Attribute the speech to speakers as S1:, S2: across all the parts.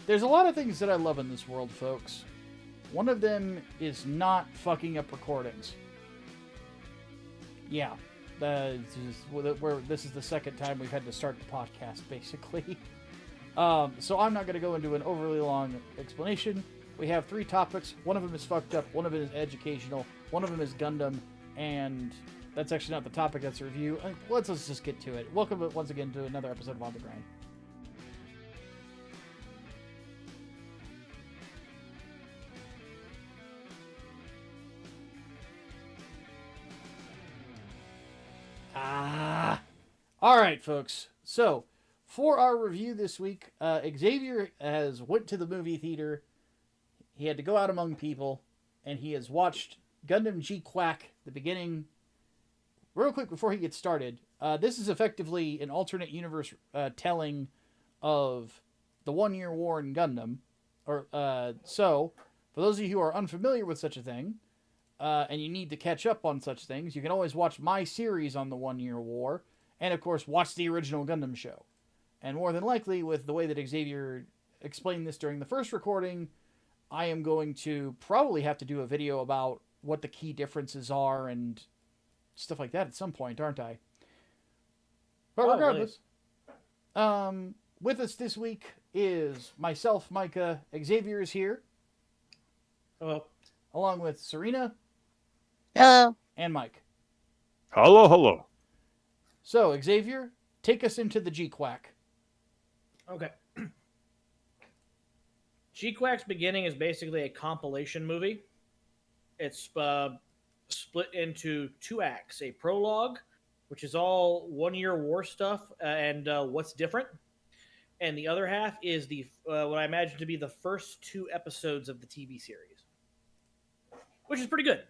S1: There's a lot of things that I love in this world, folks. One of them is not fucking up recordings. Yeah, this is the second time we've had to start the podcast, basically. So I'm not going to go into an overly long explanation. We have 3 topics. One of them is fucked up, one of them is educational, one of them is Gundam, and that's actually not the topic, that's a review. Let's just get to it. Welcome once again to another episode of On the Grind. Alright, folks. So, for our review this week, Xavier has went to the movie theater. He had to go out among people, and he has watched Gundam Gquuuux, the beginning. Real quick before he gets started, this is effectively an alternate universe telling of the 1 Year War in Gundam. So, for those of you who are unfamiliar with such a thing, and you need to catch up on such things, you can always watch my series on the 1 Year War, and of course watch the original Gundam show. And more than likely, with the way that Xavier explained this during the first recording, I am going to probably have to do a video about what the key differences are and stuff like that at some point, aren't I? But regardless, with us this week is myself, Micah. Xavier is here.
S2: Hello.
S1: Along with Serena.
S3: Hello.
S1: And Mike.
S4: Hello, hello.
S1: So, Xavier, take us into the Gquuuux.
S2: Okay. Gquax Beginning is basically a compilation movie. It's split into 2 acts. A prologue, which is all 1 Year War stuff and what's different. And the other half is the what I imagine to be the first 2 episodes of the TV series. Which is pretty good.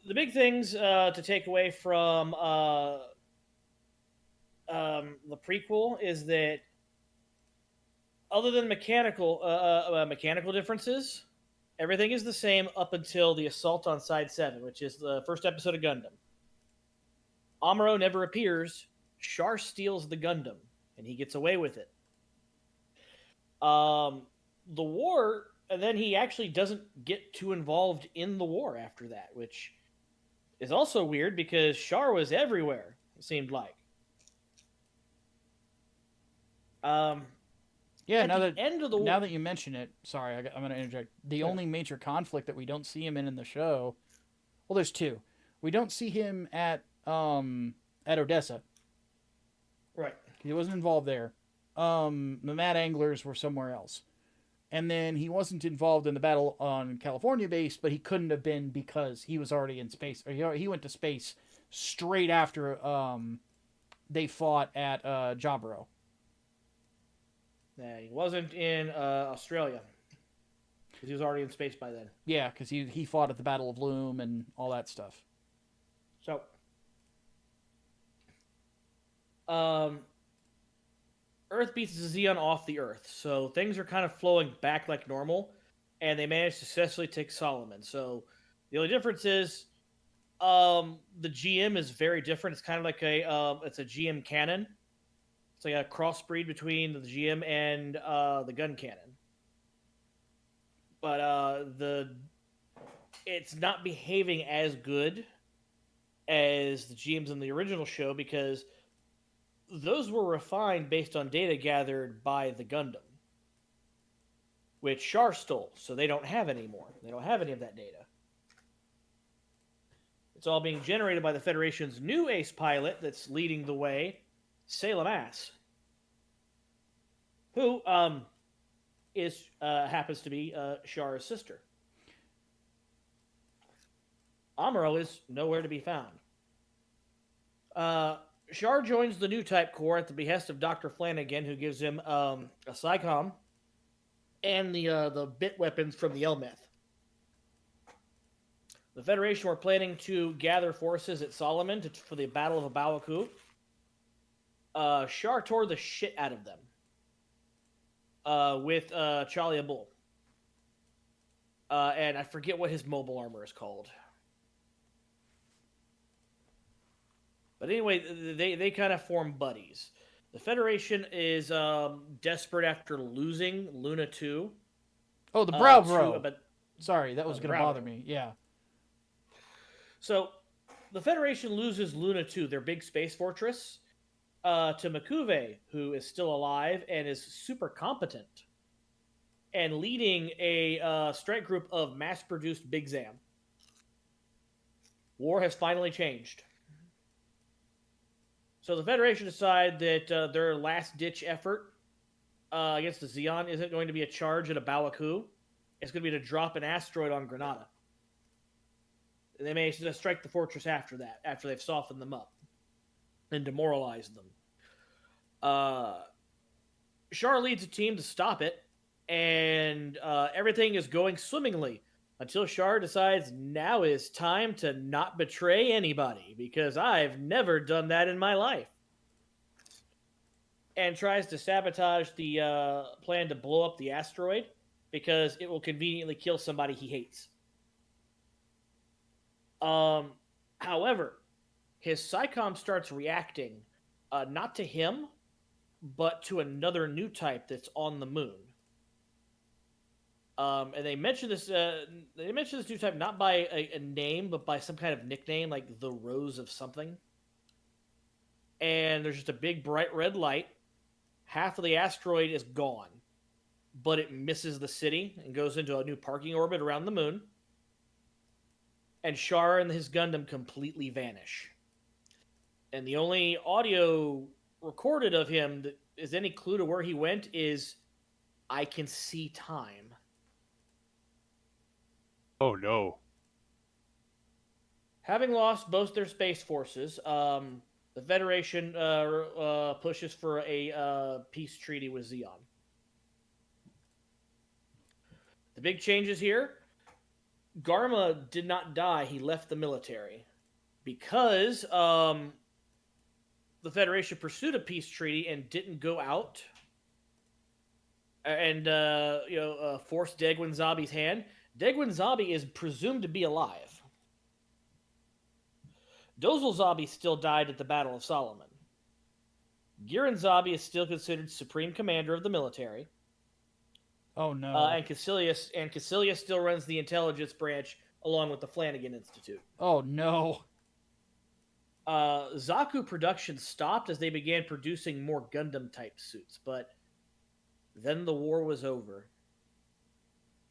S2: The big things to take away from the prequel is that other than mechanical differences, everything is the same up until the assault on Side 7, which is the first episode of Gundam. Amuro never appears. Char steals the Gundam, and he gets away with it. The war, and then he actually doesn't get too involved in the war after that, which is also weird because Char was everywhere, it seemed like.
S1: Yeah, now that you mention it, sorry, I'm going to interject. The only major conflict that we don't see him in the show, well, there's 2. We don't see him at Odessa.
S2: Right.
S1: He wasn't involved there. The Mad Anglers were somewhere else. And then he wasn't involved in the battle on California base, but he couldn't have been because he was already in space. Or he went to space straight after they fought at Jaburo.
S2: Yeah, he wasn't in Australia because he was already in space by then.
S1: Yeah, because he fought at the Battle of Loom and all that stuff.
S2: So, Earth beats Zeon off the Earth, so things are kind of flowing back like normal, and they managed to successfully take Solomon. So the only difference is the GM is very different. It's kind of like it's a GM cannon. It's like a crossbreed between the GM and the gun cannon. But it's not behaving as good as the GMs in the original show because those were refined based on data gathered by the Gundam, which Char stole, so they don't have anymore. They don't have any of that data. It's all being generated by the Federation's new ace pilot that's leading the way, Salem Ass, who happens to be Char's sister. Amuro is nowhere to be found. Char joins the new Type Corps at the behest of Dr. Flanagan, who gives him a SciComm and the bit weapons from the Elmeth. The Federation were planning to gather forces at Solomon for the Battle of Abawaku. Char tore the shit out of them with Charlie Abul. And I forget what his mobile armor is called. But anyway, they kind of form buddies. The Federation is desperate after losing Luna 2.
S1: Oh, the Brow
S2: to-
S1: Bro.
S2: but
S1: Sorry, that was
S2: the
S1: going to
S2: Brow
S1: bother
S2: Bro.
S1: me. Yeah.
S2: So the Federation loses Luna 2, their big space fortress, to Mikuve, who is still alive and is super competent, and leading a strike group of mass-produced Big Zam. War has finally changed. So the Federation decide that their last-ditch effort against the Zeon isn't going to be a charge at a Bawaku. It's going to be to drop an asteroid on Granada. They may just strike the fortress after that, after they've softened them up and demoralized them. Char leads a team to stop it, and everything is going swimmingly until Char decides now is time to not betray anybody, because I've never done that in my life. And tries to sabotage the plan to blow up the asteroid because it will conveniently kill somebody he hates. However, his Psycom starts reacting not to him, but to another new type that's on the moon. And they mention this. They mention this new type not by a name, but by some kind of nickname, like the Rose of something. And there's just a big bright red light. Half of the asteroid is gone, but it misses the city and goes into a new parking orbit around the moon. And Char and his Gundam completely vanish. And the only audio recorded of him that is any clue to where he went is, "I can see time."
S4: Oh no.
S2: Having lost both their space forces, the Federation pushes for a peace treaty with Zeon. The big changes here: Garma did not die; he left the military because the Federation pursued a peace treaty and didn't go out and force Degwin Zabi's hand. Degwin Zabi is presumed to be alive. Dozel Zabi still died at the Battle of Solomon. Giran Zabi is still considered supreme commander of the military.
S1: Oh no.
S2: And Cassilia still runs the intelligence branch along with the Flanagan Institute.
S1: Oh no.
S2: Zaku production stopped as they began producing more Gundam-type suits, but then the war was over.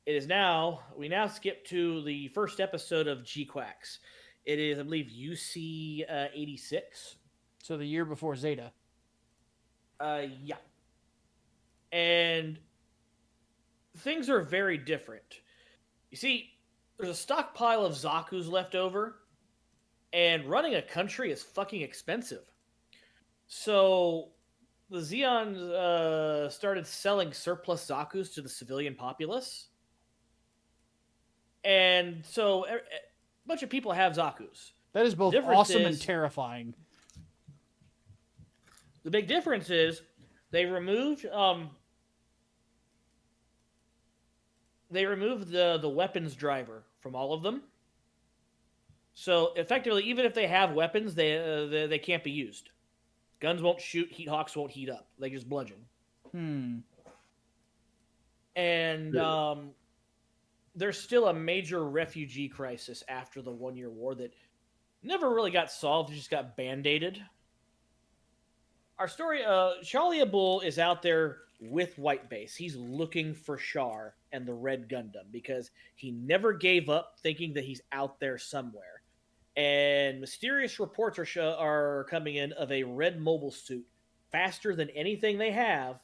S2: We now skip to the first episode of Gquax. It is, I believe, UC 86.
S1: So the year before Zeta.
S2: Yeah. And things are very different. You see, there's a stockpile of Zakus left over, and running a country is fucking expensive. So the Zeons started selling surplus Zakus to the civilian populace. And so a bunch of people have Zakus.
S1: That is both awesome and terrifying.
S2: The big difference is they removed the weapons driver from all of them. So effectively, even if they have weapons, they can't be used. Guns won't shoot. Heat hawks won't heat up. They just bludgeon. And there's still a major refugee crisis after the 1 year war that never really got solved. It just got band-aided. Our story, Shalia Bull is out there with White Base. He's looking for Char and the Red Gundam because he never gave up, thinking that he's out there somewhere. And mysterious reports are coming in of a red mobile suit, faster than anything they have,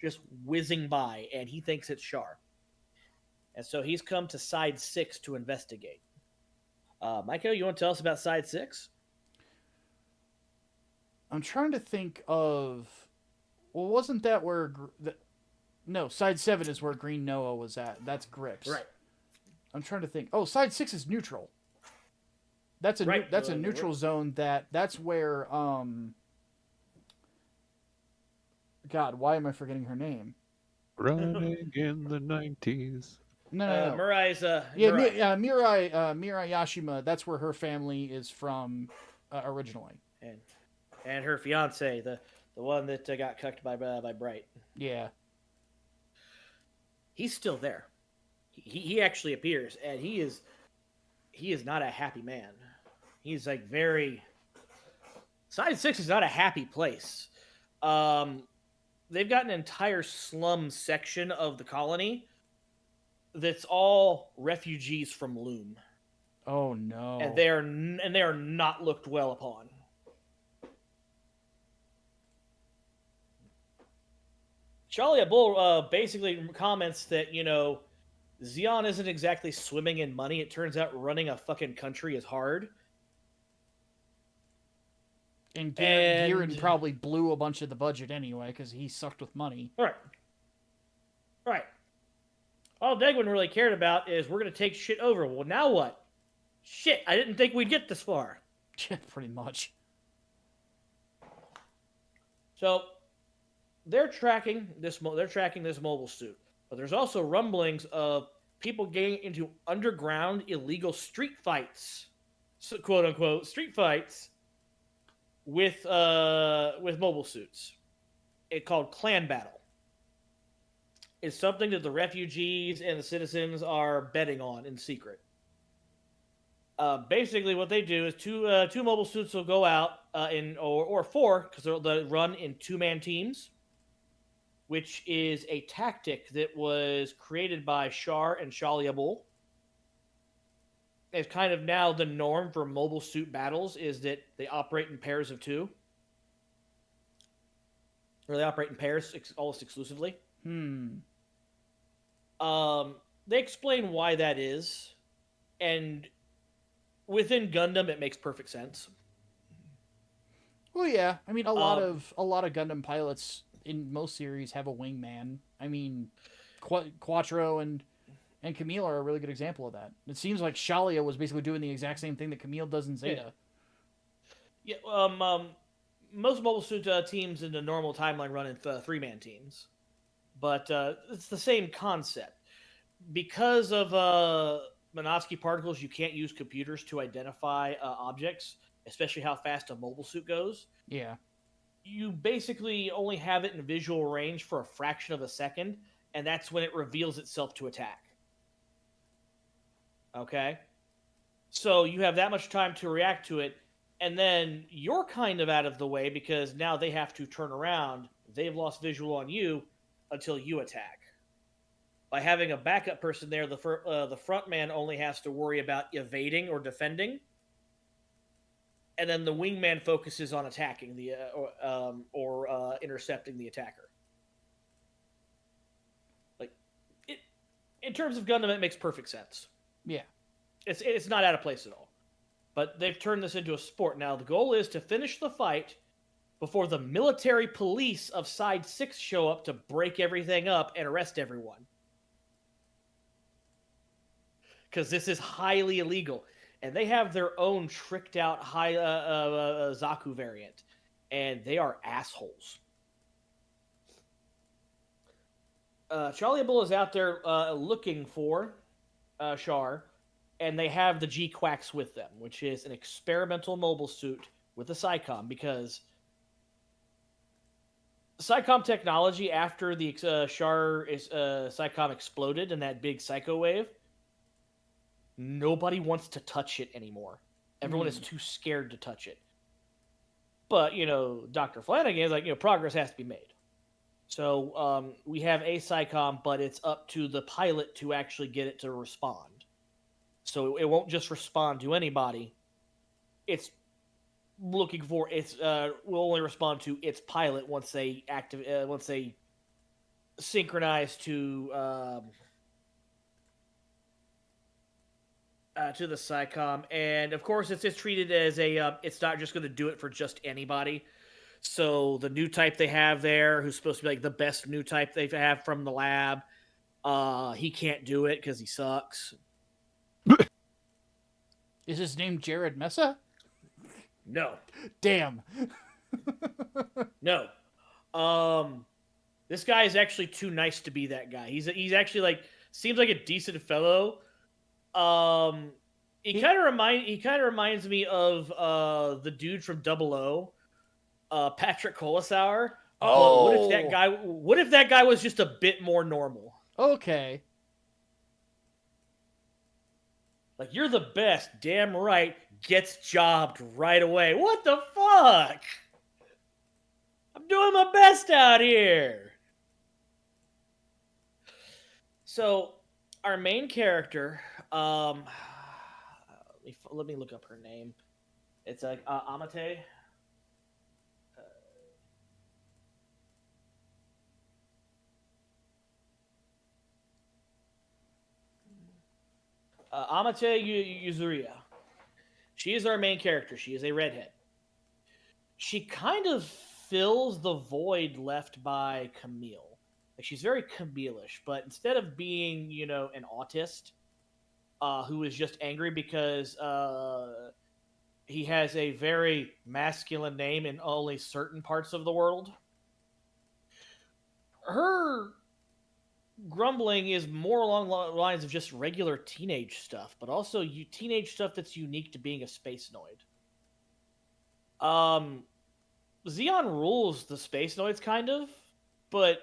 S2: just whizzing by, and he thinks it's Char. And so he's come to Side 6 to investigate. Micah, you want to tell us about Side 6?
S1: I'm trying to think of... Well, wasn't that where... No, Side 7 is where Green Noah was at. That's Grips.
S2: Right.
S1: I'm trying to think. Oh, Side 6 is neutral. That's a
S2: Right.
S1: that's a neutral zone. That's where... God, why am I forgetting her name?
S4: Running in the 90s.
S1: No.
S2: Murai's
S1: Mirai Yashima. That's where her family is from originally.
S2: and her fiance, the the one that got cucked by Bright.
S1: Yeah.
S2: He's still there. He actually appears, and he is not a happy man. He's like very. Side 6 is not a happy place. They've got an entire slum section of the colony that's all refugees from Loom.
S1: Oh no.
S2: And they are not looked well upon. Charlie Bull basically comments that, Zeon isn't exactly swimming in money. It turns out running a fucking country is hard.
S1: And Garen probably blew a bunch of the budget anyway because he sucked with money.
S2: Right. All Degwin really cared about is we're going to take shit over. Well, now what? Shit, I didn't think we'd get this far.
S1: Pretty much.
S2: So they're tracking this mobile suit, but there's also rumblings of people getting into underground illegal street fights, so, quote unquote street fights, with mobile suits. It's called clan battle. It's something that the refugees and the citizens are betting on in secret. Basically, what they do is two mobile suits will go out or four, because they'll run in 2-man teams, which is a tactic that was created by Char and Shaliabul. It's kind of now the norm for mobile suit battles is that they operate in pairs of 2. Or they operate in pairs almost exclusively. They explain why that is, and within Gundam, it makes perfect sense.
S1: Well, yeah. I mean, a lot of Gundam pilots in most series have a wingman. I mean, Quattro and Camille are a really good example of that. It seems like Shalia was basically doing the exact same thing that Camille does in Zeta.
S2: Yeah. Most mobile suit teams in the normal timeline run in 3-man teams, but it's the same concept. Because of Minovsky particles, you can't use computers to identify objects, especially how fast a mobile suit goes.
S1: Yeah.
S2: You basically only have it in visual range for a fraction of a second, and that's when it reveals itself to attack. Okay? So you have that much time to react to it, and then you're kind of out of the way because now they have to turn around. They've lost visual on you until you attack. By having a backup person there, the front man only has to worry about evading or defending, and then the wingman focuses on attacking or intercepting the attacker. Like, in terms of Gundam, it makes perfect sense.
S1: Yeah,
S2: it's not out of place at all. But they've turned this into a sport now. The goal is to finish the fight before the military police of Side 6 show up to break everything up and arrest everyone. Because this is highly illegal. And they have their own tricked out Zaku variant. And they are assholes. Charlie Bull is out there looking for Char. And they have the Gquax with them, which is an experimental mobile suit with a PSICOM. Because PSICOM technology, after the Char PSICOM exploded in that big psycho wave, nobody wants to touch it anymore. Everyone is too scared to touch it. But, Dr. Flanagan is like, progress has to be made. So we have a PSICOM, but it's up to the pilot to actually get it to respond. So it won't just respond to anybody. It's looking for will only respond to its pilot once they synchronize to the PSICOM, and of course it's treated as it's not just going to do it for just anybody. So the new type they have there, who's supposed to be like the best new type they have from the lab, he can't do it because he sucks.
S1: Is his name Jared Mesa?
S2: No.
S1: Damn.
S2: No. This guy is actually too nice to be that guy. He's actually like seems like a decent fellow. He kind of reminds me of the dude from 00 Patrick Colasauer.
S1: Oh.
S2: But what if that guy was just a bit more normal?
S1: Okay.
S2: Like, you're the best, damn right, gets jobbed right away. What the fuck? I'm doing my best out here. So, our main character, let me look up her name. It's like Amate. Amate Yuzuria. She is our main character. She is a redhead. She kind of fills the void left by Camille. Like, she's very Camille-ish, but instead of being, an autist who is just angry because he has a very masculine name in only certain parts of the world, her grumbling is more along the lines of just regular teenage stuff, but also teenage stuff that's unique to being a space noid. Xeon rules the space noids, kind of, but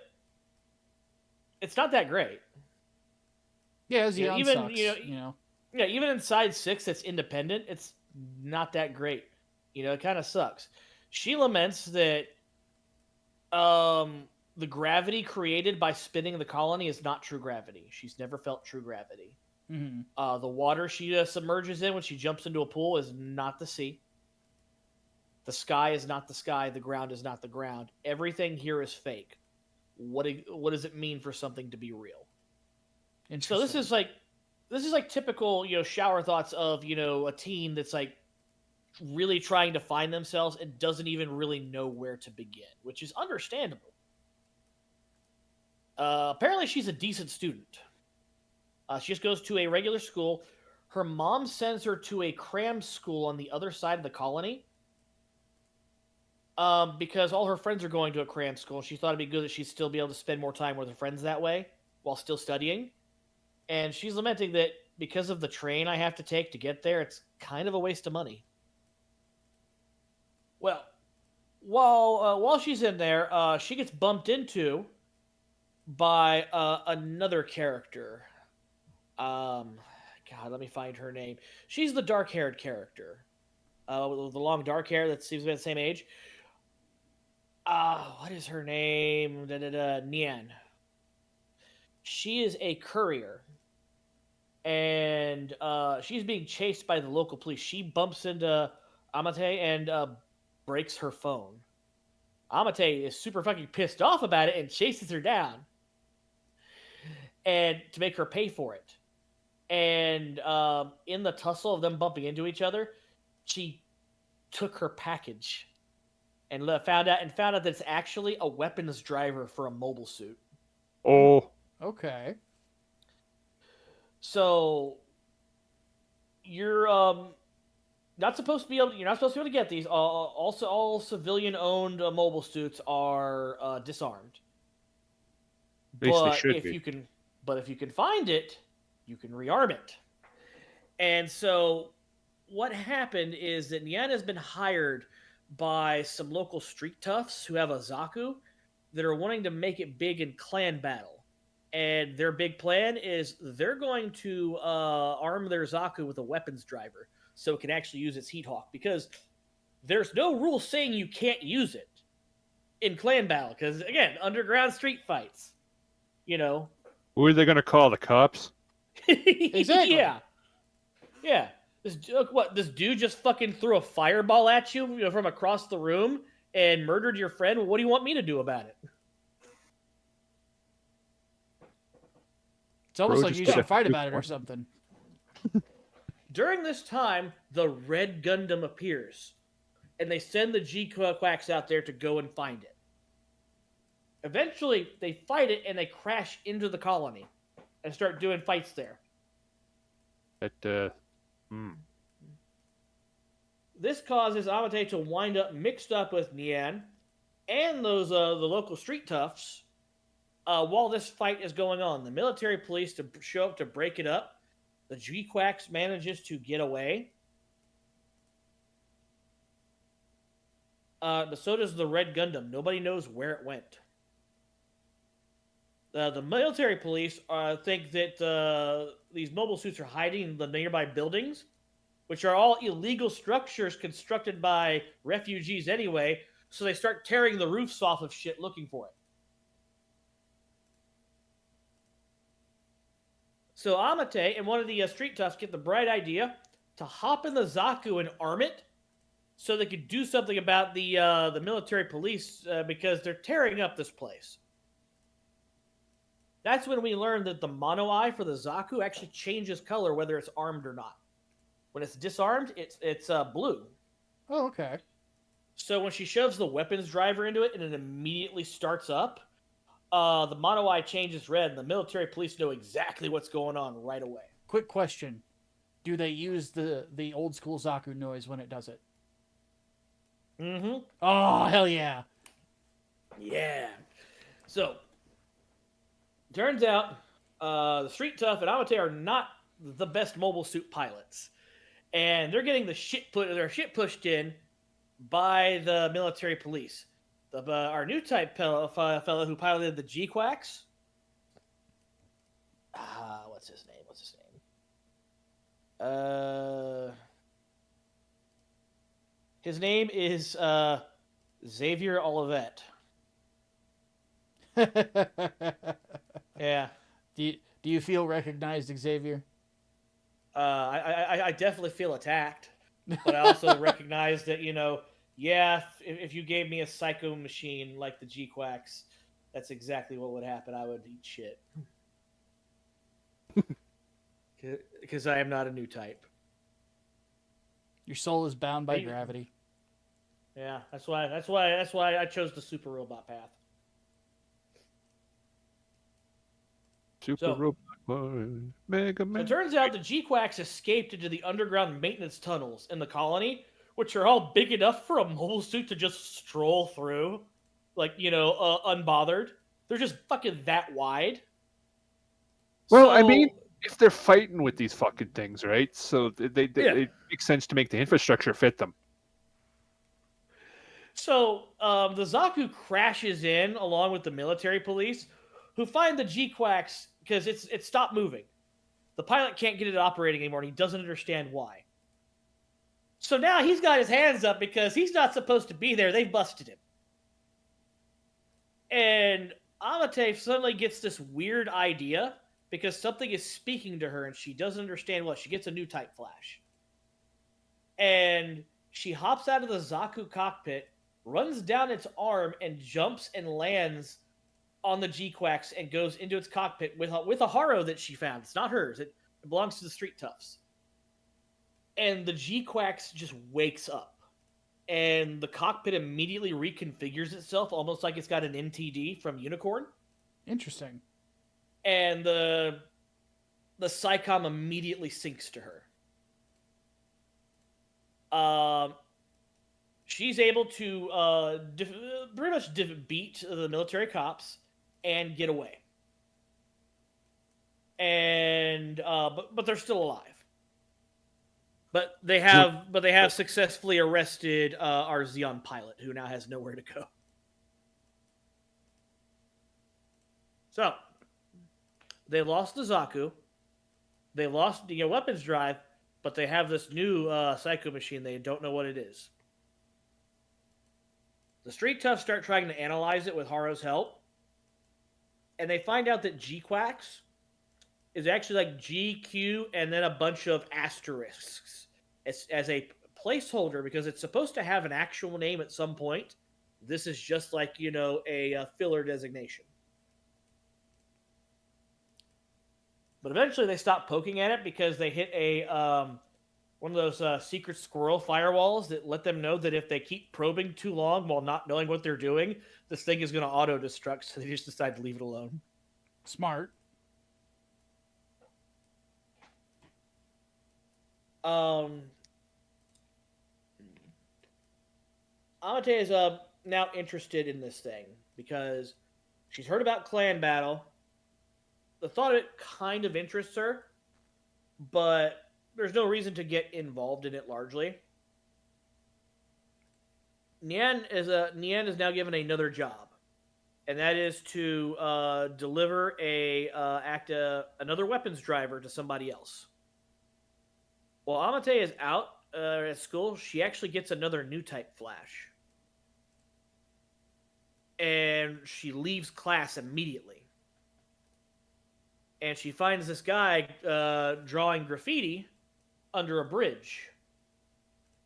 S2: it's not that great.
S1: Yeah, Xeon
S2: even
S1: sucks,
S2: Yeah, even inside 6 that's independent, it's not that great. It kind of sucks. She laments that the gravity created by spinning the colony is not true gravity. She's never felt true gravity.
S1: Mm-hmm.
S2: The water she submerges in when she jumps into a pool is not the sea. The sky is not the sky. The ground is not the ground. Everything here is fake. What does it mean for something to be real? So this is like typical, shower thoughts of, a teen that's like really trying to find themselves and doesn't even really know where to begin, which is understandable. Apparently she's a decent student. She just goes to a regular school. Her mom sends her to a cram school on the other side of the colony. Because all her friends are going to a cram school. She thought it'd be good that she'd still be able to spend more time with her friends that way while still studying. And she's lamenting that because of the train I have to take to get there, it's kind of a waste of money. Well, while she's in there, she gets bumped into by another character. God, let me find her name. She's the dark-haired character. With the long dark hair that seems to be the same age. What is her name? Nian. She is a courier. And she's being chased by the local police. She bumps into Amate and breaks her phone. Amate is super fucking pissed off about it and chases her down. And to make her pay for it. And in the tussle of them bumping into each other, she took her package and found out that it's actually a weapons driver for a mobile suit.
S4: Oh.
S1: Okay.
S2: So you're not supposed to be able to get these. Also, all civilian-owned mobile suits are disarmed.
S4: At least they
S2: But
S4: should
S2: if
S4: be.
S2: you can find it, you can rearm it. And so what happened is that Nian has been hired by some local street toughs who have a Zaku that are wanting to make it big in clan battle. And their big plan is they're going to arm their Zaku with a weapons driver so it can actually use its heat hawk, because there's no rule saying you can't use it in clan battle, because, again, underground street fights.
S4: Who are they going to call? The cops?
S1: Exactly.
S2: Yeah. This dude just fucking threw a fireball at you, from across the room and murdered your friend? Well, what do you want me to do about it?
S1: It's almost
S4: Bro,
S1: like
S4: just
S1: you
S4: get
S1: should
S4: a
S1: fight
S4: few
S1: about it or
S4: points.
S1: something.
S2: During this time, the Red Gundam appears, and they send the Gquax out there to go and find it. Eventually, they fight it, and they crash into the colony and start doing fights there. This causes Amate to wind up mixed up with Nian and those the local street toughs while this fight is going on. The military police to show up to break it up. The Gquax manages to get away. So does the Red Gundam. Nobody knows where it went. The military police think that these mobile suits are hiding in the nearby buildings, which are all illegal structures constructed by refugees anyway, so they start tearing the roofs off of shit looking for it. So Amate and one of the street toughs get the bright idea to hop in the Zaku and arm it so they could do something about the military police because they're tearing up this place. That's when we learn that the mono eye for the Zaku actually changes color whether it's armed or not. When it's disarmed, it's blue.
S1: Oh, okay.
S2: So when she shoves the weapons driver into it and it immediately starts up, the mono eye changes red, and the military police know exactly what's going on right away.
S1: Quick question: do they use the old school Zaku noise when it does it?
S2: Mm-hmm.
S1: Oh, hell yeah!
S2: Yeah. So turns out the Street Tough and Amate are not the best mobile suit pilots, and they're getting their shit pushed in by the military police. Our new type fellow who piloted the Gquax. What's his name? His name is Xavier Olivet. Yeah.
S1: Do you feel recognized, Xavier?
S2: I definitely feel attacked, but I also recognize that, yeah, if you gave me a psycho machine like the Gquax, that's exactly what would happen. I would eat shit. Because I am not a new type.
S1: Your soul is bound by gravity.
S2: Yeah, that's why I chose the super robot path.
S4: Robot boy, Mega Man.
S2: It turns out the Gquax escaped into the underground maintenance tunnels in the colony, which are all big enough for a mobile suit to just stroll through, unbothered. They're just fucking that wide.
S4: Well, I mean, if they're fighting with these fucking things, right? So it makes sense to make the infrastructure fit them.
S2: So the Zaku crashes in along with the military police, who find the Gquax because it stopped moving. The pilot can't get it operating anymore, and he doesn't understand why. So now he's got his hands up because he's not supposed to be there. They've busted him. And Amate suddenly gets this weird idea because something is speaking to her and she doesn't understand what. She gets a new type flash. And she hops out of the Zaku cockpit, runs down its arm, and jumps and lands on the Gquax and goes into its cockpit with a Haro that she found. It's not hers. It belongs to the Street Toughs. And the Gquax just wakes up. And the cockpit immediately reconfigures itself, almost like it's got an NTD from Unicorn.
S1: Interesting.
S2: And the Psycom immediately syncs to her. She's able to pretty much beat the military cops and get away. And but they're still alive. But they have successfully arrested our Xeon pilot, who now has nowhere to go. So they lost the Zaku, they lost the weapons drive, but they have this new psycho machine. They don't know what it is. The Street Toughs start trying to analyze it with Haro's help, and they find out that Gquax is actually like GQ and then a bunch of asterisks as a placeholder because it's supposed to have an actual name at some point. This is just like, a filler designation. But eventually they stop poking at it because they hit one of those secret squirrel firewalls that let them know that if they keep probing too long while not knowing what they're doing, this thing is going to auto-destruct, so they just decide to leave it alone.
S1: Smart.
S2: Amate is now interested in this thing because she's heard about clan battle. The thought of it kind of interests her, but there's no reason to get involved in it largely. Nien is now given another job, and that is to deliver another weapons driver to somebody else. While Amate is out at school, she actually gets another new type flash, and she leaves class immediately. And she finds this guy drawing graffiti under a bridge.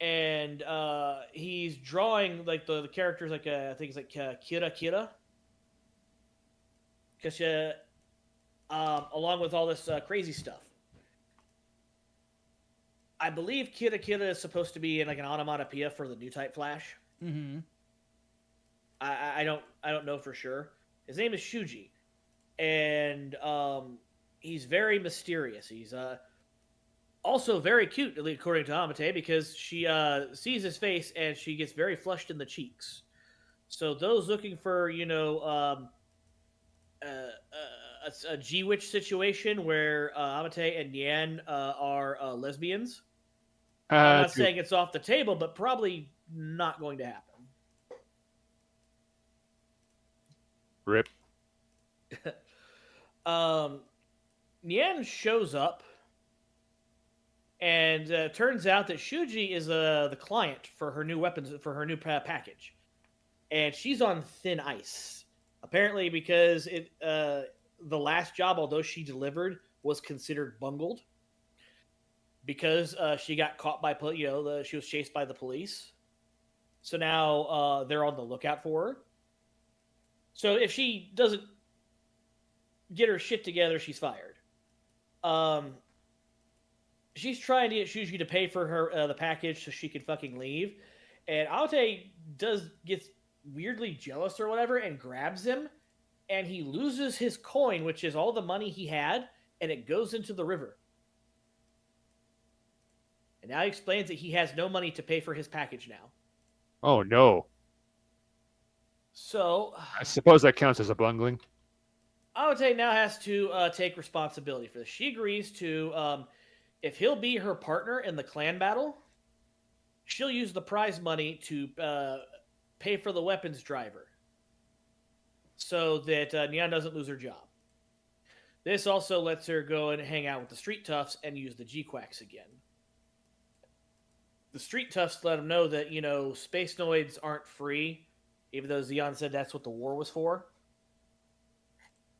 S2: And he's drawing like the characters like I think it's like Kira, because along with all this crazy stuff. I believe Kira is supposed to be in like an onomatopoeia for the new type flash.
S1: Mm-hmm.
S2: I don't know for sure. His name is Shuji, and he's very mysterious. He's also very cute, according to Amate, because she sees his face and she gets very flushed in the cheeks. So those looking for, a Gquuuux situation where Amate and Nien are lesbians, I'm not saying it's off the table, but probably not going to happen.
S4: Rip.
S2: Nien shows up, and turns out that Shuji is the client for her new weapons, for her new package. And she's on thin ice. Apparently because the last job, although she delivered, was considered bungled. Because she got caught by, she was chased by the police. So now they're on the lookout for her. So if she doesn't get her shit together, she's fired. She's trying to get Shuji to pay for her the package so she can fucking leave. And Aote gets weirdly jealous or whatever and grabs him. And he loses his coin, which is all the money he had, and it goes into the river. And now he explains that he has no money to pay for his package now.
S4: Oh, no.
S2: So
S4: I suppose that counts as a bungling.
S2: Aote now has to take responsibility for this. She agrees to, if he'll be her partner in the clan battle, she'll use the prize money to pay for the weapons driver so that Nyan doesn't lose her job. This also lets her go and hang out with the street toughs and use the Gquax again. The street toughs let them know that, space noids aren't free, even though Zeon said that's what the war was for.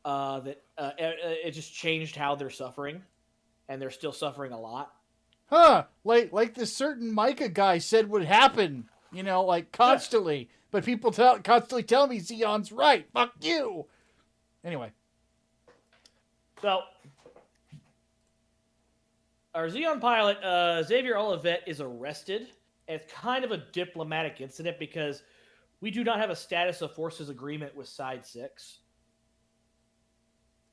S2: It just changed how they're suffering, and they're still suffering a lot.
S1: Huh? Like this certain Micah guy said would happen, constantly. But people constantly tell me Zeon's right. Fuck you. Anyway.
S2: So, our Zeon pilot, Xavier Olivet, is arrested. It's kind of a diplomatic incident because we do not have a status of forces agreement with Side 6.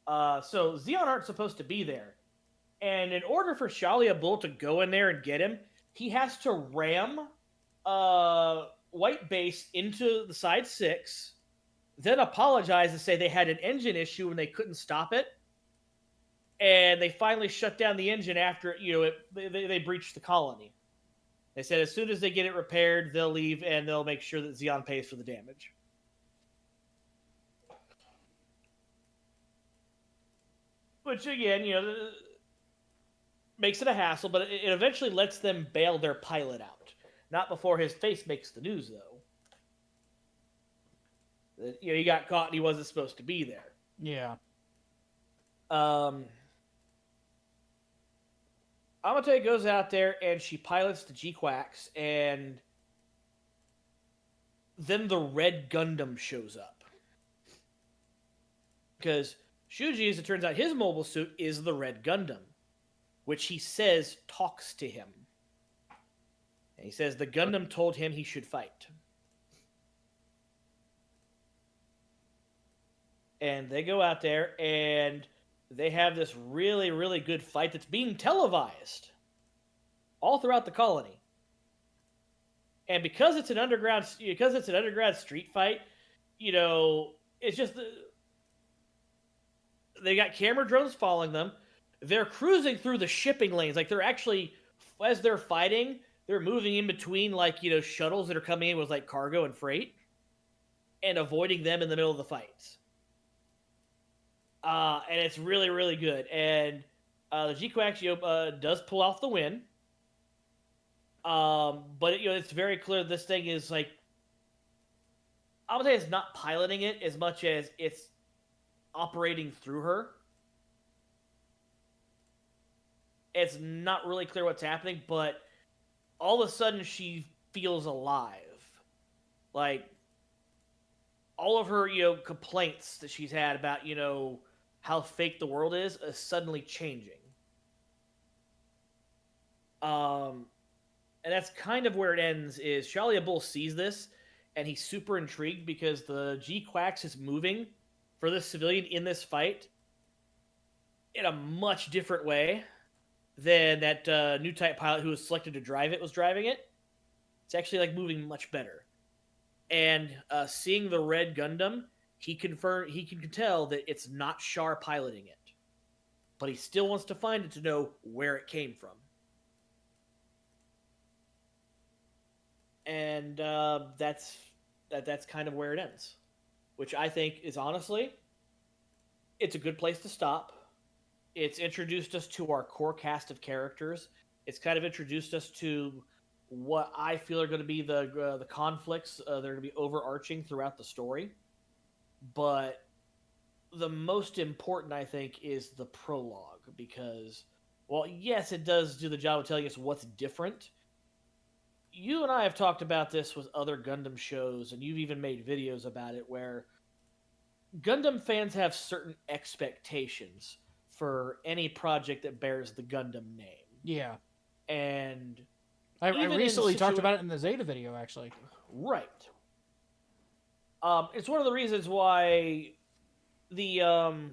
S2: So Zeon aren't supposed to be there. And in order for Shalia Bull to go in there and get him, he has to ram White Base into the Side 6, then apologize and say they had an engine issue and they couldn't stop it. And they finally shut down the engine after, they breached the colony. They said as soon as they get it repaired, they'll leave and they'll make sure that Zeon pays for the damage. Which, again, makes it a hassle, but it eventually lets them bail their pilot out. Not before his face makes the news, though. He got caught and he wasn't supposed to be there.
S1: Yeah.
S2: Amate goes out there and she pilots the Gquax, and then the Red Gundam shows up. Because Shuji, as it turns out, his mobile suit is the Red Gundam, which he says talks to him. And he says the Gundam told him he should fight. And they go out there and they have this really, really good fight that's being televised all throughout the colony. And because it's an underground street fight, it's just they got camera drones following them. They're cruising through the shipping lanes. Like, they're actually, as they're fighting, they're moving in between like shuttles that are coming in with like cargo and freight, and avoiding them in the middle of the fights. And it's really, really good. And the Gquax does pull off the win. But it's very clear this thing is like, I would say it's not piloting it as much as it's operating through her. It's not really clear what's happening, but all of a sudden she feels alive. Like, all of her, complaints that she's had about, how fake the world is suddenly changing. And that's kind of where it ends, is Shalia Bull sees this, and he's super intrigued because the Gquax is moving for this civilian in this fight in a much different way than that new type pilot who was selected to drive it was driving it. It's actually like moving much better. And seeing the red Gundam, he can tell that it's not Char piloting it, but he still wants to find it to know where it came from. And that's kind of where it ends, which I think is honestly, it's a good place to stop. It's introduced us to our core cast of characters. It's kind of introduced us to what I feel are going to be the conflicts that are going to be overarching throughout the story. But the most important, I think, is the prologue, because, well, yes, it does do the job of telling us what's different. You and I have talked about this with other Gundam shows, and you've even made videos about it, where Gundam fans have certain expectations for any project that bears the Gundam name.
S1: Yeah.
S2: And
S1: I recently talked about it in the Zeta video, actually.
S2: Right. It's one of the reasons why the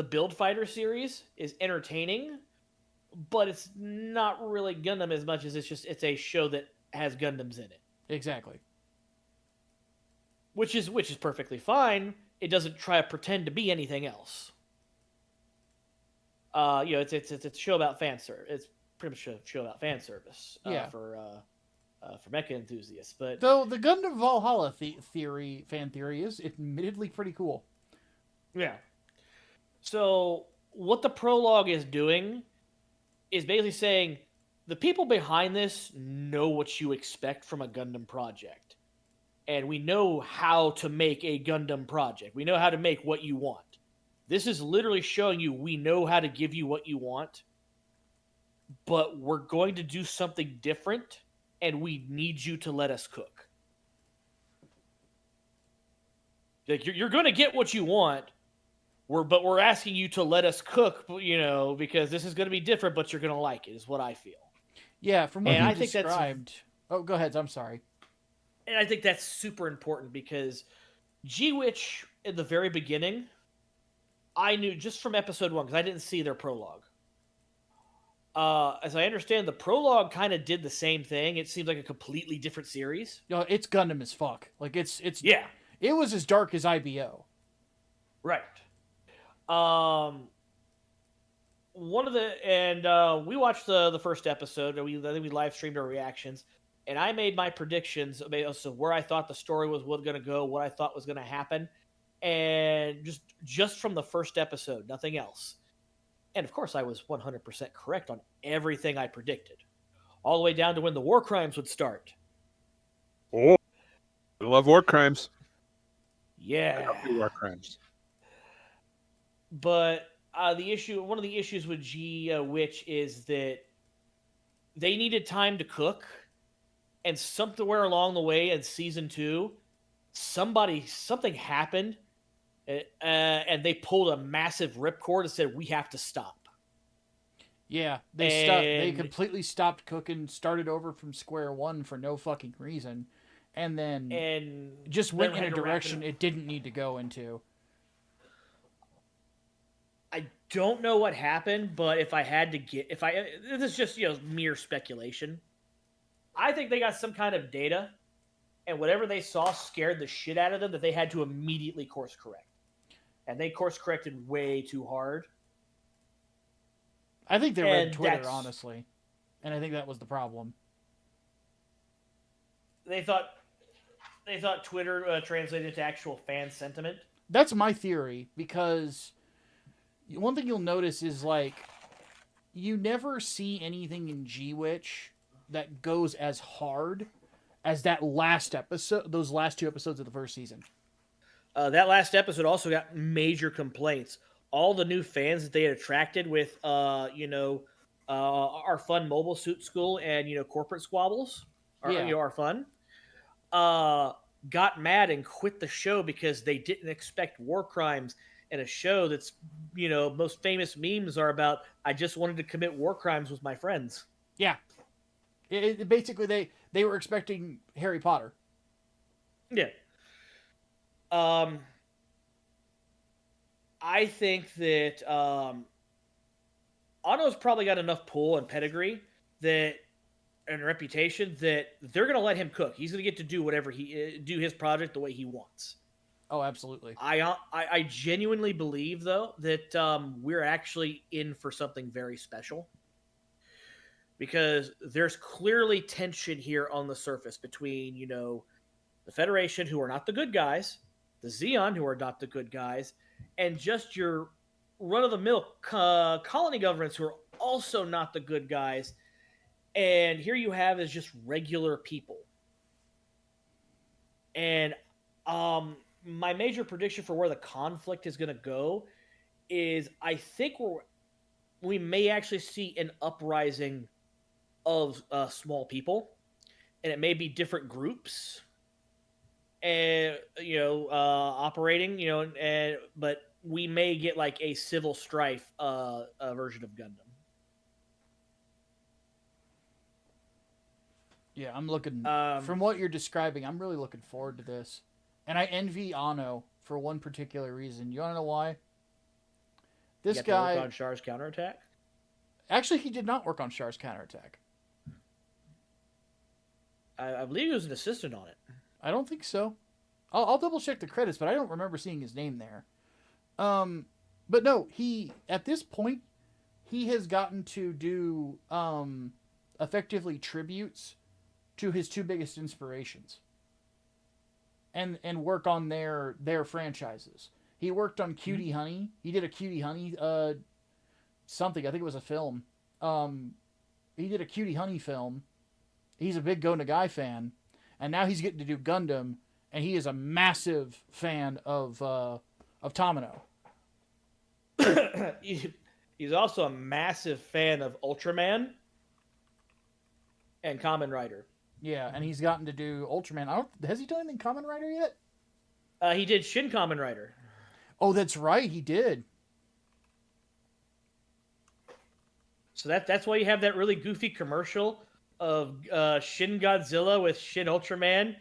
S2: Build Fighter series is entertaining, but it's not really Gundam as much as it's a show that has Gundams in it.
S1: Exactly.
S2: Which is perfectly fine. It doesn't try to pretend to be anything else. It's a show about fan service. It's pretty much a show about fan service. For mecha enthusiasts, but
S1: though the Gundam Valhalla fan theory is admittedly pretty cool.
S2: Yeah. So what the prologue is doing is basically saying the people behind this know what you expect from a Gundam project, and we know how to make a Gundam project. We know how to make what you want. This is literally showing you we know how to give you what you want, but we're going to do something different, and we need you to let us cook. Like, you're going to get what you want, but we're asking you to let us cook, because this is going to be different, but you're going to like it, is what I feel.
S1: Yeah, from what you described. Oh, go ahead. I'm sorry.
S2: And I think that's super important, because Gquuuux, in the very beginning, I knew just from episode 1, because I didn't see their prologue. As I understand, the prologue kind of did the same thing. It seemed like a completely different series.
S1: No, it's Gundam as fuck. Like, it's
S2: yeah.
S1: It was as dark as IBO.
S2: Right. We watched the first episode, and I think we live streamed our reactions, and I made my predictions of where I thought the story was going to go, what I thought was going to happen, and just from the first episode, nothing else. And of course, I was 100% correct on everything I predicted, all the way down to when the war crimes would start.
S4: Oh, I love war crimes.
S2: Yeah,
S4: I love war crimes.
S2: But one of the issues with Gquuuux is that they needed time to cook, and somewhere along the way in season 2, something happened, and they pulled a massive ripcord and said, we have to stop.
S1: Yeah, they completely stopped cooking, started over from square one for no fucking reason, and then just went in a direction it didn't need to go into.
S2: I don't know what happened, but if I had to this is just mere speculation. I think they got some kind of data, and whatever they saw scared the shit out of them that they had to immediately course correct, and they course corrected way too hard.
S1: I think they read Twitter, honestly, and I think that was the problem.
S2: they thought Twitter translated to actual fan sentiment.
S1: That's my theory, because one thing you'll notice is, like, you never see anything in Gquuuux that goes as hard as that last episode, those last 2 episodes of the first season.
S2: That last episode also got major complaints. All the new fans that they had attracted with, our fun mobile suit school and corporate squabbles, our fun, got mad and quit the show because they didn't expect war crimes in a show that's, most famous memes are about, I just wanted to commit war crimes with my friends.
S1: Yeah. Basically, they were expecting Harry Potter.
S2: Yeah. I think that Otto's probably got enough pull and pedigree and reputation that they're going to let him cook. He's going to get to do whatever do his project the way he wants.
S1: Oh, absolutely.
S2: I genuinely believe, though, that we're actually in for something very special, because there's clearly tension here on the surface between, the Federation, who are not the good guys, the Zeon, who are not the good guys, and just your run-of-the-mill colony governments, who are also not the good guys. And here you have is just regular people. And my major prediction for where the conflict is going to go is, I think we may actually see an uprising of small people, and it may be different groups, and operating, but we may get like a civil strife version of Gundam.
S1: Yeah, I'm looking, from what you're describing, I'm really looking forward to this. And I envy Anno for one particular reason. You want to know why? This guy...
S2: work on Char's counterattack?
S1: Actually, he did not work on Char's counterattack.
S2: I believe he was an assistant on it.
S1: I don't think so. I'll double check the credits, but I don't remember seeing his name there. But no, at this point, he has gotten to do effectively tributes to his 2 biggest inspirations, and work on their franchises. He worked on Cutie Honey. He did a Cutie Honey something. I think it was a film. He did a Cutie Honey film. He's a big Go Nagai fan, and now he's getting to do Gundam, and he is a massive fan of Tomino.
S2: He's also a massive fan of Ultraman and Kamen Rider.
S1: Yeah, and he's gotten to do Ultraman. Has he done anything Kamen Rider yet?
S2: He did Shin Kamen Rider.
S1: Oh, that's right, he did.
S2: So that's why you have that really goofy commercial of Shin Godzilla with Shin Ultraman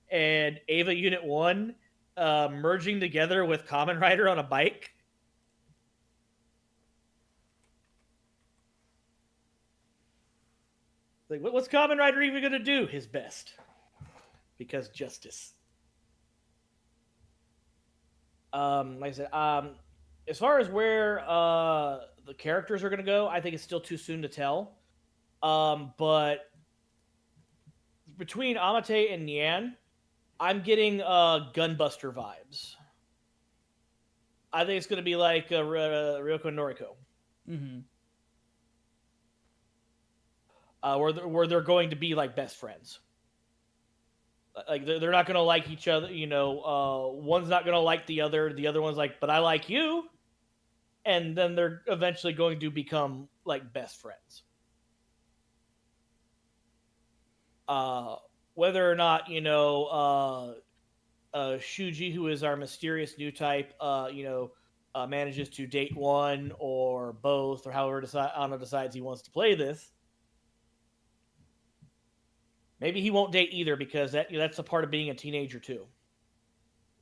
S2: and Eva Unit 1 merging together with Kamen Rider on a bike. Like, what's Kamen Rider even going to do? His best. Because justice. Like I said, as far as where the characters are going to go, I think it's still too soon to tell. But between Amate and Nyan, I'm getting Gunbuster vibes. I think it's going to be like Ryoko and Noriko.
S1: Mm-hmm.
S2: Where they're going to be like best friends. Like they're not going to like each other, one's not going to like the other one's like, but I like you, and then they're eventually going to become like best friends. Whether or not Shuji, who is our mysterious new type, manages to date one or both, or however Anno decides he wants to play this. Maybe he won't date either, because that's a part of being a teenager too.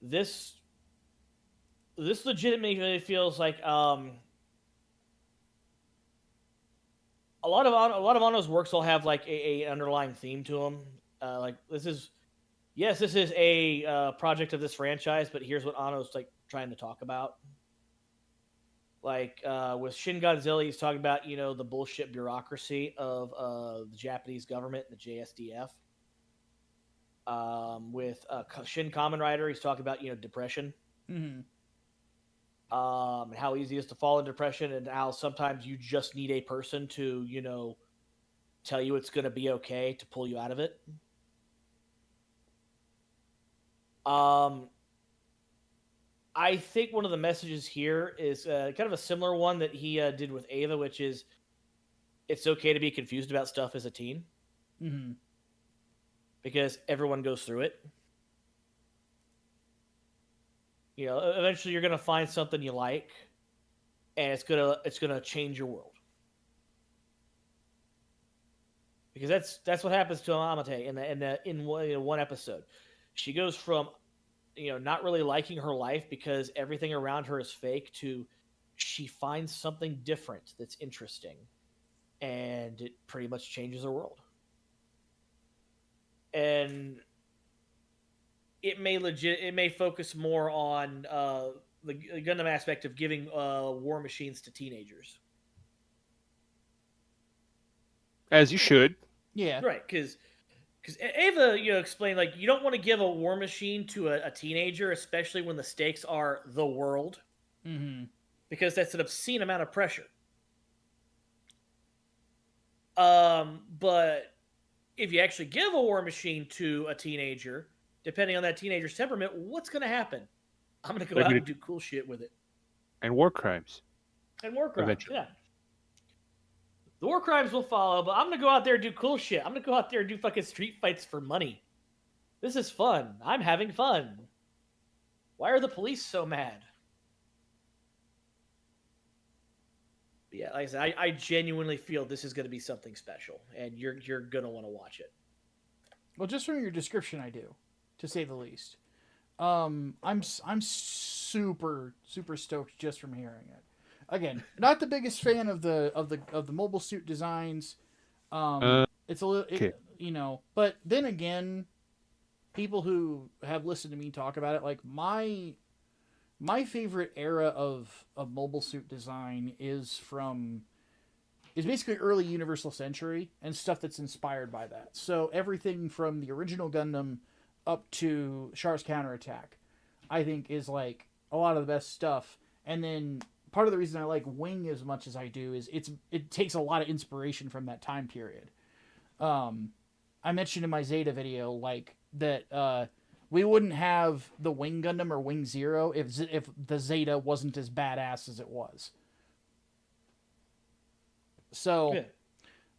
S2: This legitimately feels like a lot of Anno's works will have like a underlying theme to them. Like this is a project of this franchise, but here's what Anno's like trying to talk about. Like with Shin Godzilla, he's talking about the bullshit bureaucracy of the Japanese government and the JSDF. With Shin Kamen Rider, he's talking about depression,
S1: Mm-hmm.
S2: and how easy it is to fall in depression, and how sometimes you just need a person to tell you it's going to be okay to pull you out of it. I think one of the messages here is kind of a similar one that he did with Ava, which is it's okay to be confused about stuff as a teen.
S1: Mm-hmm.
S2: Because everyone goes through it. Eventually you're gonna find something you like, and it's gonna change your world. Because that's what happens to Amate in one episode. She goes from not really liking her life because everything around her is fake to she finds something different that's interesting, and it pretty much changes her world. And it may focus more on the Gundam aspect of giving war machines to teenagers.
S4: As you should.
S1: Yeah.
S2: Right, because Ava, explained like you don't want to give a war machine to a teenager, especially when the stakes are the world,
S1: Mm-hmm.
S2: because that's an obscene amount of pressure. But if you actually give a war machine to a teenager, depending on that teenager's temperament, what's going to happen? I'm going to go out and do cool shit with it.
S4: And war crimes.
S2: And war crimes,
S4: Eventually.
S2: yeah. The war crimes will follow, but I'm going to go out there and do cool shit. I'm going to go out there and do fucking street fights for money. This is fun. I'm having fun. Why are the police so mad? But yeah, like I said, I genuinely feel this is going to be something special, and you're going to want to watch it.
S1: Well, just from your description, I do, to say the least. I'm super stoked just from hearing it. Again, not the biggest fan of the mobile suit designs. It's a little,
S4: okay.
S1: But then again, people who have listened to me talk about it, like my favorite era of mobile suit design is basically early Universal Century and stuff that's inspired by that. So everything from the original Gundam up to Char's Counterattack, I think is like a lot of the best stuff. And then part of the reason I like Wing as much as I do is it takes a lot of inspiration from that time period. I mentioned in my Zeta video like that we wouldn't have the Wing Gundam or Wing Zero if the Zeta wasn't as badass as it was. So, yeah.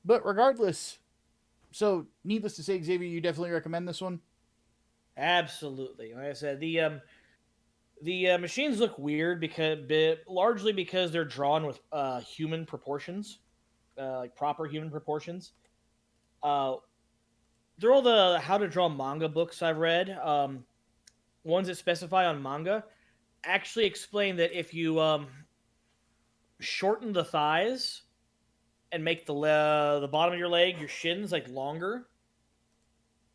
S1: But regardless, so needless to say, Xavier, you definitely recommend this one?
S2: Absolutely. Like I said, the machines look weird largely because they're drawn with human proportions, like proper human proportions. They're all the how to draw manga books I've read. Ones that specify on manga actually explain that if you shorten the thighs and make the bottom of your leg, your shins, like longer,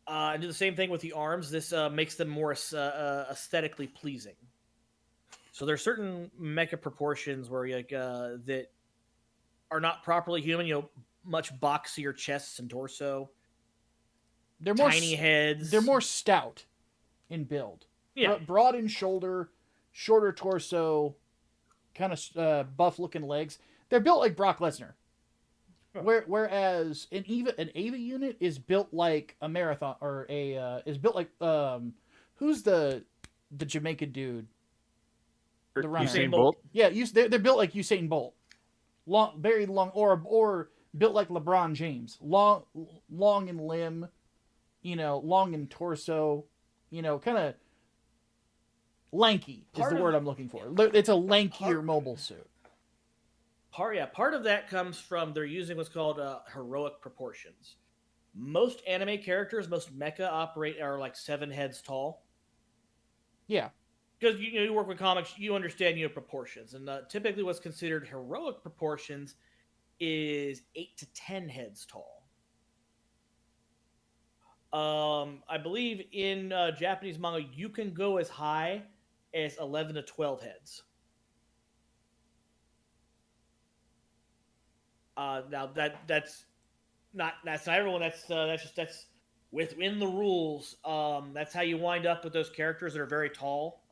S2: and do the same thing with the arms, this makes them more aesthetically pleasing. So there's certain mecha proportions where that are not properly human. Much boxier chests and torso.
S1: They're more
S2: tiny heads.
S1: They're more stout in build.
S2: Yeah,
S1: broad in shoulder, shorter torso, kind of buff-looking legs. They're built like Brock Lesnar. Oh. Whereas an Ava unit is built like a marathon is built like who's the Jamaican dude? The runner.
S2: Usain Bolt.
S1: Yeah, they're built like Usain Bolt. Long, very long, or built like LeBron James. Long in limb, long in torso, kind of lanky is the word I'm looking for. It's a lankier mobile suit.
S2: Part of that comes from they're using what's called heroic proportions. Most anime characters, most mecha are like 7 heads tall.
S1: Yeah.
S2: Because you work with comics, you understand proportions. And typically what's considered heroic proportions is 8 to 10 heads tall. I believe in Japanese manga, you can go as high as 11 to 12 heads. Now that's not everyone. That's within the rules, that's how you wind up with those characters that are very tall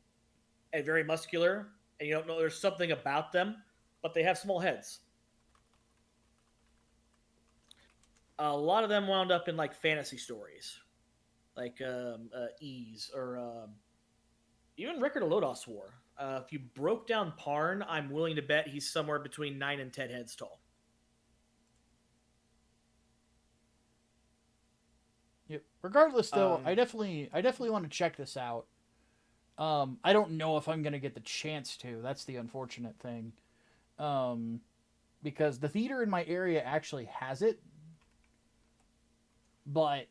S2: and very muscular, and you don't know there's something about them, but they have small heads. A lot of them wound up in like fantasy stories, like Ease or even Rickard of Lodos War. If you broke down Parn, I'm willing to bet he's somewhere between 9 and 10 heads tall.
S1: Yep. Regardless, though, I definitely want to check this out. I don't know if I'm gonna get the chance to. That's the unfortunate thing, because the theater in my area actually has it, but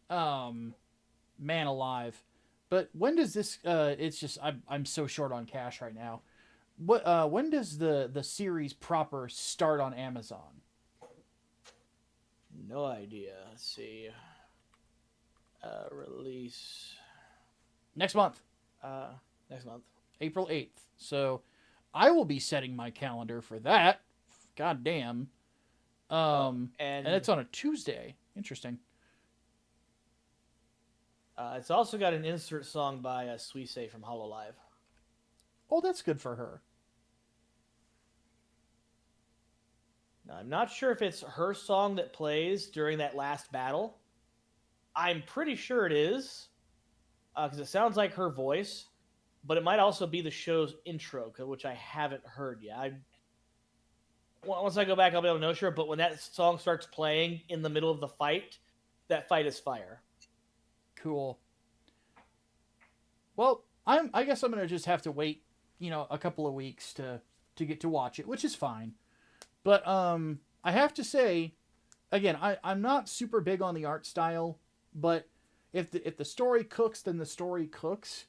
S1: man alive. But when does this? It's just I'm so short on cash right now. When does the series proper start on Amazon?
S2: No idea. Let's see. Release
S1: Next month.
S2: Next month,
S1: April 8th. So I will be setting my calendar for that. God damn. And it's on a Tuesday. Interesting.
S2: It's also got an insert song by Suisse from Hololive.
S1: Oh, that's good for her.
S2: Now, I'm not sure if it's her song that plays during that last battle. I'm pretty sure it is, because it sounds like her voice, but it might also be the show's intro, which I haven't heard yet. Once I go back, I'll be able to know sure, but when that song starts playing in the middle of the fight, that fight is fire.
S1: Cool. Well, I guess I'm gonna just have to wait, a couple of weeks to get to watch it, which is fine. But I have to say, again, I'm not super big on the art style, but if the story cooks, then the story cooks,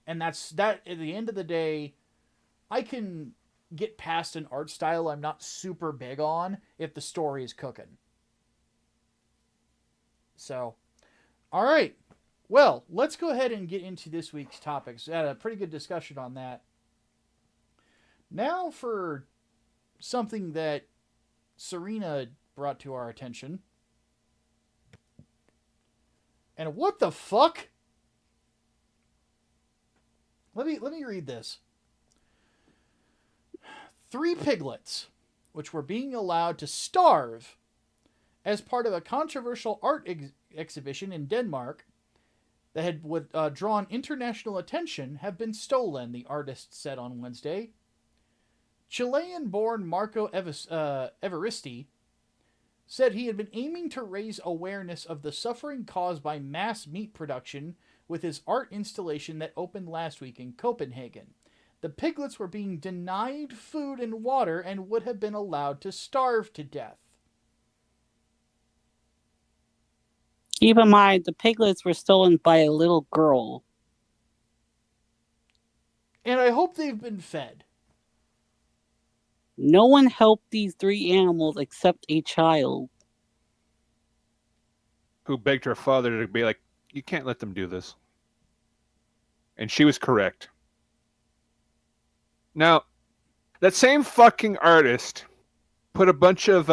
S1: and that's that. At the end of the day, I can get past an art style I'm not super big on if the story is cooking. So, all right. Well, let's go ahead and get into this week's topics. We had a pretty good discussion on that. Now for something that Serena brought to our attention. And what the fuck? Let me read this. 3 piglets, which were being allowed to starve as part of a controversial art exhibition in Denmark that had drawn international attention, have been stolen, the artist said on Wednesday. Chilean-born Marco Evaristi said he had been aiming to raise awareness of the suffering caused by mass meat production with his art installation that opened last week in Copenhagen. The piglets were being denied food and water and would have been allowed to starve to death.
S3: Keep in mind, the piglets were stolen by a little girl.
S1: And I hope they've been fed.
S3: No one helped these 3 animals except a child.
S4: Who begged her father to be like, you can't let them do this. And she was correct. Now, that same fucking artist put a bunch of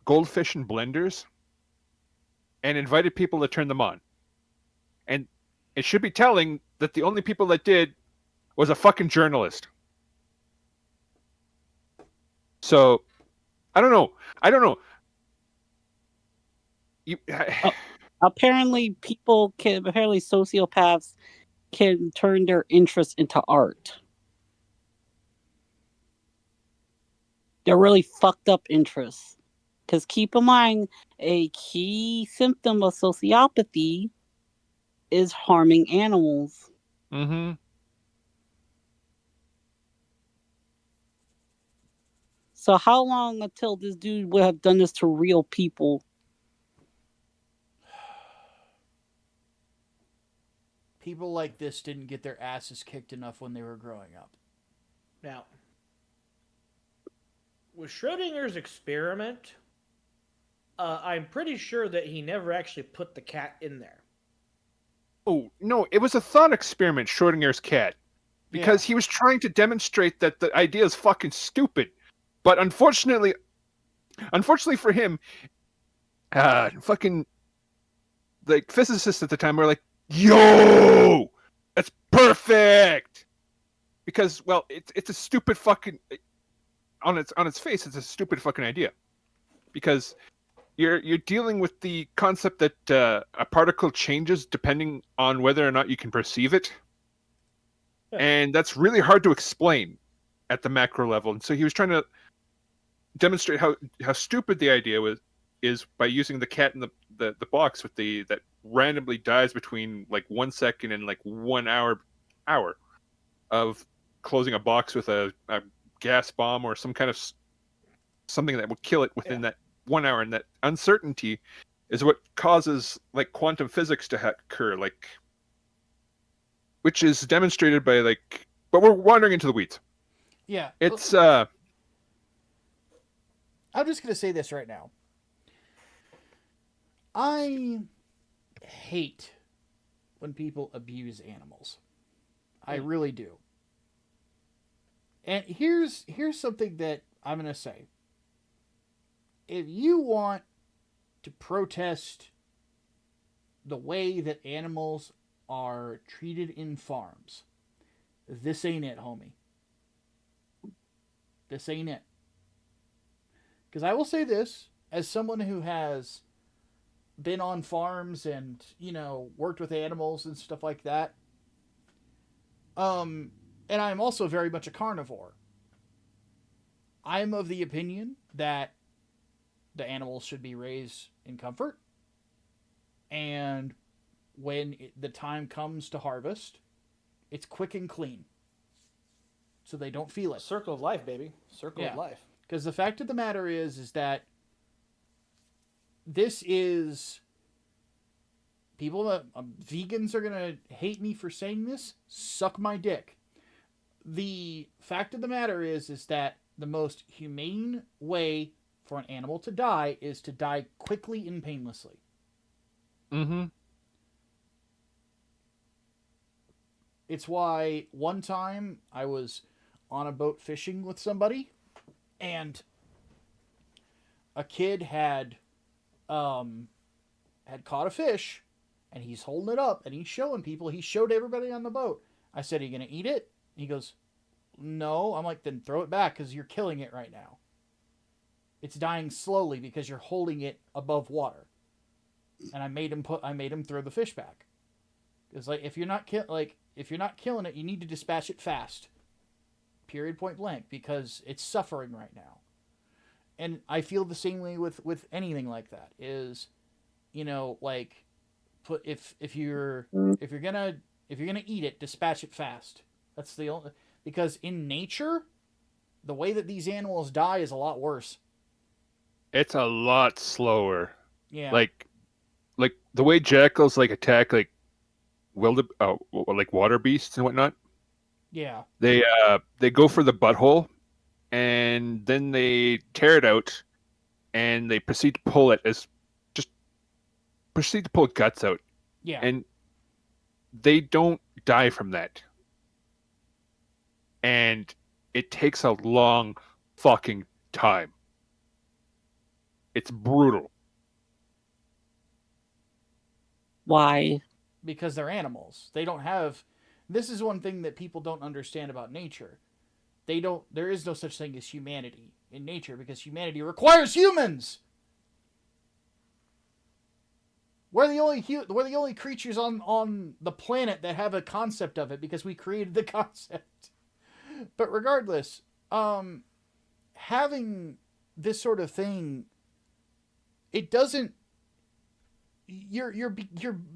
S4: goldfish in blenders and invited people to turn them on. And it should be telling that the only people that did was a fucking journalist. So, I don't know.
S3: Apparently sociopaths can turn their interest into art. They're really fucked up interests. Because keep in mind, a key symptom of sociopathy is harming animals.
S4: Mm-hmm.
S3: So how long until this dude would have done this to real people?
S1: People like this didn't get their asses kicked enough when they were growing up.
S2: Now, with Schrodinger's experiment, I'm pretty sure that he never actually put the cat in there.
S4: Oh, no, it was a thought experiment, Schrodinger's cat. Because he was trying to demonstrate that the idea is fucking stupid. But unfortunately for him, fucking like physicists at the time were like, "Yo, that's perfect," because well, it's a stupid fucking on its face, it's a stupid fucking idea, because you're dealing with the concept that a particle changes depending on whether or not you can perceive it, and that's really hard to explain at the macro level. And so he was trying to demonstrate how stupid the idea is by using the cat in the box with that randomly dies between like 1 second and like 1 hour of closing a box with a gas bomb or some kind of something that would kill it within that 1 hour. And that uncertainty is what causes like quantum physics to occur, like, which is demonstrated by like, but we're wandering into the weeds.
S1: Yeah.
S4: It's
S1: I'm just going to say this right now. I hate when people abuse animals. I really do. And here's something that I'm going to say. If you want to protest the way that animals are treated in farms, this ain't it, homie. This ain't it. Because I will say this, as someone who has been on farms and, you know, worked with animals and stuff like that. And I'm also very much a carnivore. I'm of the opinion that the animals should be raised in comfort. And when the time comes to harvest, it's quick and clean. So they don't feel it.
S2: Circle of life, baby. Circle of life.
S1: Because the fact of the matter is that this is... People, vegans are going to hate me for saying this. Suck my dick. The fact of the matter is that the most humane way for an animal to die is to die quickly and painlessly.
S4: Mm-hmm.
S1: It's why one time I was on a boat fishing with somebody, and a kid had caught a fish, and he's holding it up, and he's showing people. He showed everybody on the boat. I said, "Are you going to eat it?" He goes, "No." I'm like, "Then throw it back, because you're killing it right now. It's dying slowly because you're holding it above water." And I made him throw the fish back. Because like if you're not killing it, you need to dispatch it fast. Period, point blank, because it's suffering right now. And I feel the same way with anything like that. Is, you know, like, if you're gonna eat it, dispatch it fast. That's the only, because in nature, the way that these animals die is a lot worse.
S4: It's a lot slower.
S1: Yeah.
S4: Like the way jackals like attack like like water beasts and whatnot.
S1: Yeah.
S4: They go for the butthole, and then they tear it out, and they proceed to pull guts out.
S1: Yeah.
S4: And they don't die from that. And it takes a long fucking time. It's brutal.
S3: Why?
S1: Because they're animals. They don't have... This is one thing that people don't understand about nature. There is no such thing as humanity in nature, because humanity requires humans! We're the only creatures on the planet that have a concept of it, because we created the concept. But regardless, having this sort of thing, it doesn't... You're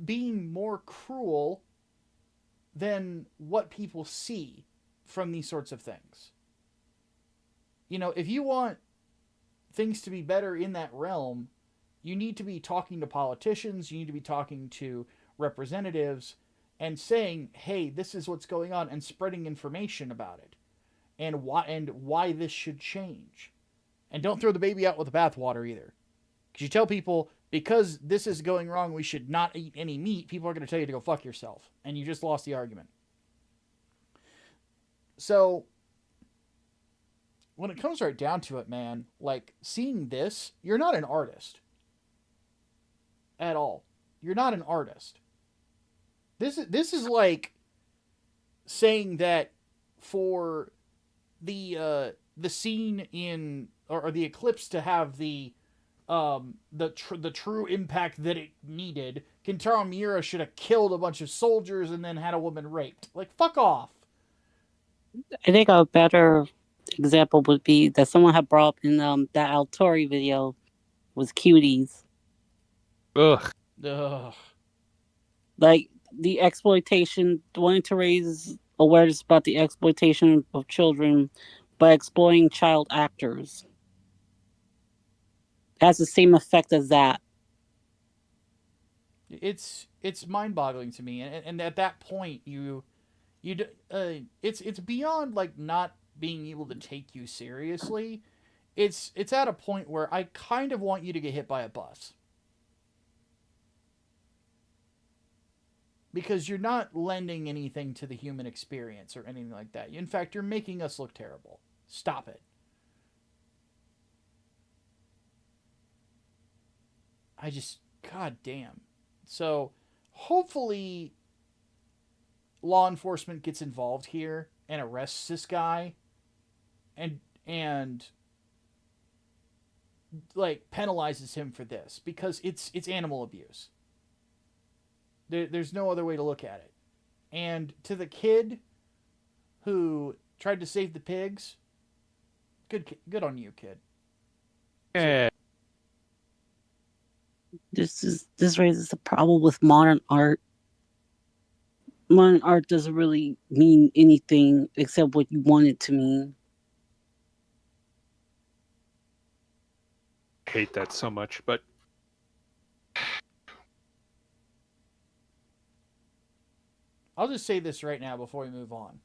S1: being more cruel than what people see from these sorts of things. You know, if you want things to be better in that realm, you need to be talking to politicians, you need to be talking to representatives and saying, "Hey, this is what's going on," and spreading information about it and why this should change. And don't throw the baby out with the bathwater either. Because you tell people, because this is going wrong, we should not eat any meat, people are going to tell you to go fuck yourself. And you just lost the argument. So, when it comes right down to it, man, like, seeing this, you're not an artist. At all. You're not an artist. This is like saying that for the scene in or the eclipse to have the true impact that it needed, Kentaro Miura should have killed a bunch of soldiers and then had a woman raped. Like, fuck off.
S3: I think a better example would be that someone had brought up in that Altori video was cuties.
S4: Ugh.
S1: Ugh.
S3: Like the exploitation, wanting to raise awareness about the exploitation of children by exploiting child actors. It has the same effect as that.
S1: It's mind-boggling to me, and at that point it's beyond like not being able to take you seriously. It's at a point where I kind of want you to get hit by a bus. Because you're not lending anything to the human experience or anything like that. In fact, you're making us look terrible. Stop it. God damn. So, hopefully, law enforcement gets involved here and arrests this guy and like penalizes him for this, because it's animal abuse. There's no other way to look at it. And to the kid who tried to save the pigs, good on you, kid.
S4: Yeah.
S3: This raises a problem with modern art. Modern art doesn't really mean anything except what you want it to mean.
S4: I hate that so much, but
S1: I'll just say this right now before we move on.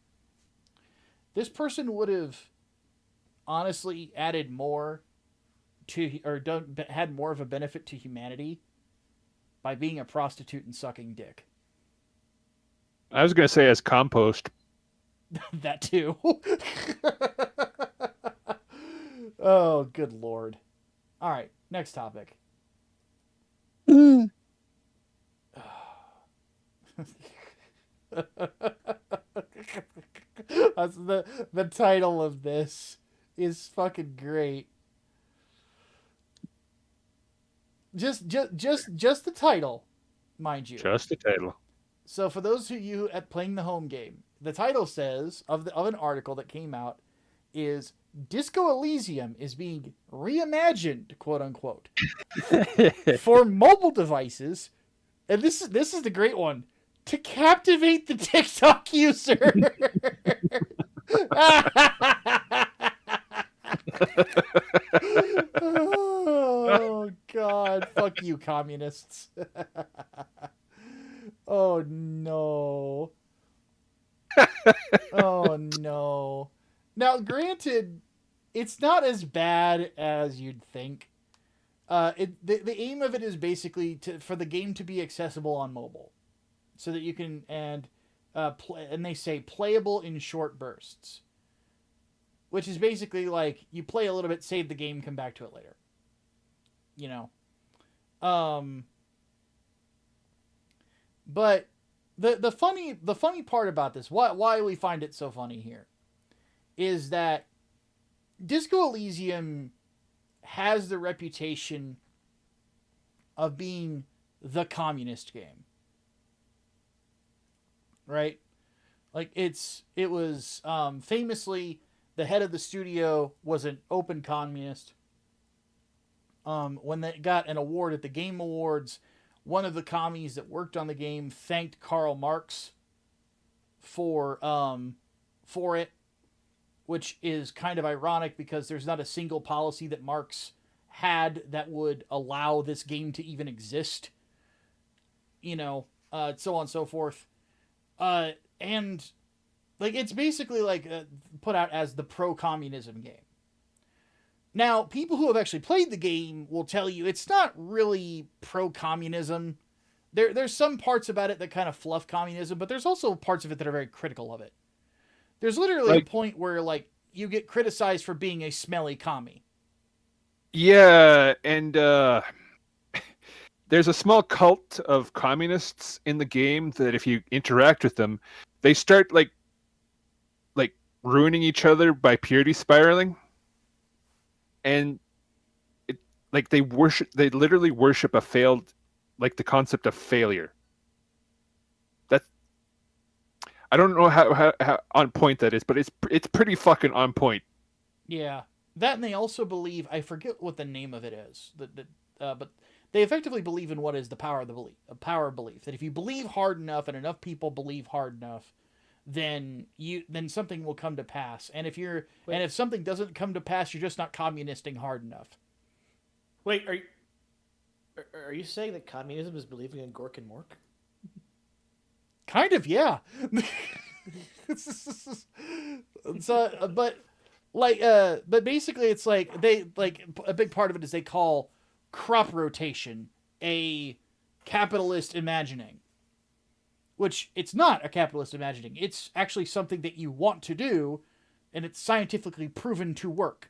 S1: This person would have honestly added more to, or had more of a benefit to humanity by being a prostitute and sucking dick.
S4: I was going to say as compost.
S1: That too. Oh, good lord. All right, next topic.
S3: Mm.
S1: That's the title of this is fucking great. Just the title, mind you.
S4: Just the title.
S1: So for those of you at playing the home game, the title says of an article that came out is Disco Elysium is being reimagined, quote unquote, for mobile devices, and this is the great one, to captivate the TikTok user. Oh God! Fuck you, communists. Oh no. Oh no. Now, granted, it's not as bad as you'd think. The aim of it is basically for the game to be accessible on mobile, so that you can and they say playable in short bursts, which is basically like you play a little bit, save the game, come back to it later. You know, but the funny part about this, why we find it so funny here, is that Disco Elysium has the reputation of being the communist game, right? Like it was famously, the head of the studio was an open communist. When they got an award at the Game Awards, one of the commies that worked on the game thanked Karl Marx for it, which is kind of ironic because there's not a single policy that Marx had that would allow this game to even exist. You know, so on and so forth. And like it's basically like put out as the pro-communism game. Now, people who have actually played the game will tell you it's not really pro-communism. There's some parts about it that kind of fluff communism, but there's also parts of it that are very critical of it. There's literally a point where like you get criticized for being a smelly commie.
S4: Yeah, and there's a small cult of communists in the game that if you interact with them, they start like ruining each other by purity spiraling, and they literally worship a failed, like the concept of failure. That's, I don't know how on point that is, but it's pretty fucking on point.
S1: Yeah, that, and they also believe, I forget what the name of it is, but they effectively believe in what is the power of the belief, a power of belief. That if you believe hard enough and enough people believe hard enough, then something will come to pass. And if something doesn't come to pass, you're just not communisting hard enough.
S2: Wait, are you saying that communism is believing in Gork and Mork?
S1: Kind of, yeah. So, but basically, it's like they a big part of it is they call crop rotation a capitalist imagining, which it's not a capitalist imagining. It's actually something that you want to do, and it's scientifically proven to work.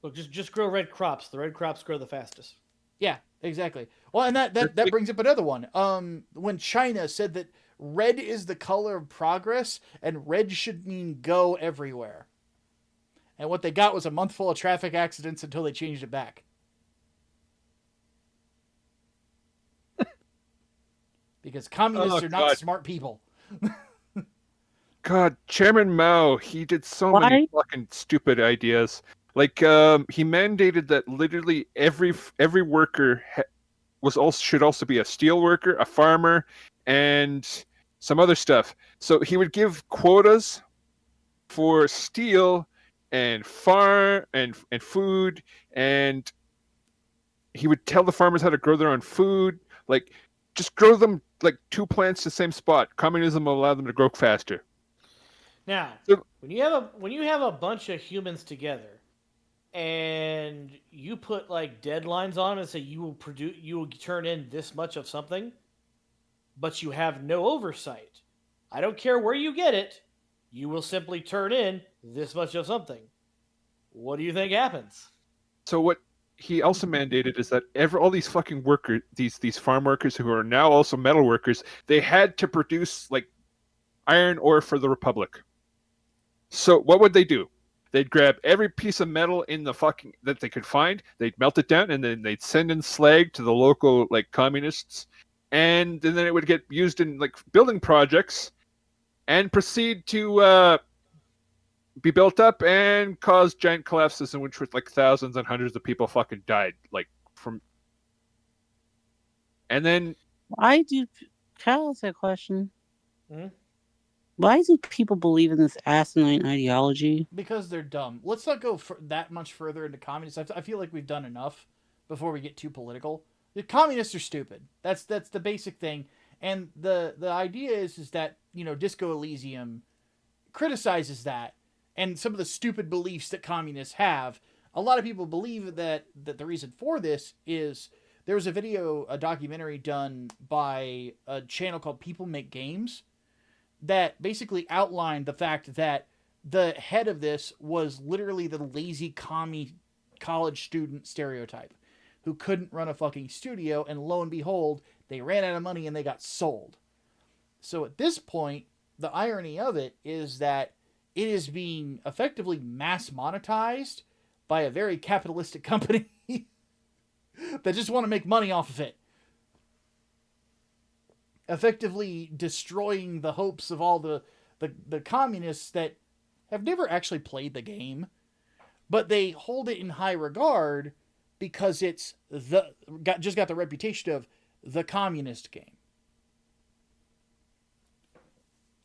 S2: Look, just grow red crops. The red crops grow the fastest.
S1: Yeah, exactly. Well, and that brings up another one. When China said that red is the color of progress, and red should mean go everywhere. And what they got was a month full of traffic accidents until they changed it back. Because communists are not smart people.
S4: God, Chairman Mao, he did so many fucking stupid ideas. Like, he mandated that literally every worker should also be a steel worker, a farmer, and some other stuff. So he would give quotas for steel and farm and food, and he would tell the farmers how to grow their own food. Like, just grow them like 2 plants to the same spot. Communism will allow them to grow faster.
S2: Now, when you have a bunch of humans together, and you put like deadlines on and say you will turn in this much of something, but you have no oversight. I don't care where you get it, you will simply turn in this much of something. What do you think happens?
S4: So what he also mandated is that all these fucking workers, these farm workers who are now also metal workers, they had to produce like iron ore for the Republic. So what would they do? They'd grab every piece of metal in the that they could find, they'd melt it down, and then they'd send in slag to the local like communists, and then it would get used in like building projects, and proceed to be built up and cause giant collapses in which like thousands and hundreds of people fucking died, like from. And then
S3: Can I ask a question?
S2: Mm-hmm.
S3: Why do people believe in this asinine ideology?
S1: Because they're dumb. Let's not go that much further into communists. I feel like we've done enough before we get too political. The communists are stupid. That's the basic thing. And the idea is that, Disco Elysium criticizes that and some of the stupid beliefs that communists have. A lot of people believe that the reason for this is there was a documentary done by a channel called People Make Games that basically outlined the fact that the head of this was literally the lazy commie college student stereotype who couldn't run a fucking studio, and lo and behold, they ran out of money and they got sold. So at this point, the irony of it is that it is being effectively mass monetized by a very capitalistic company that just want to make money off of it. Effectively destroying the hopes of all the communists that have never actually played the game, but they hold it in high regard because it's just got the reputation of the communist game.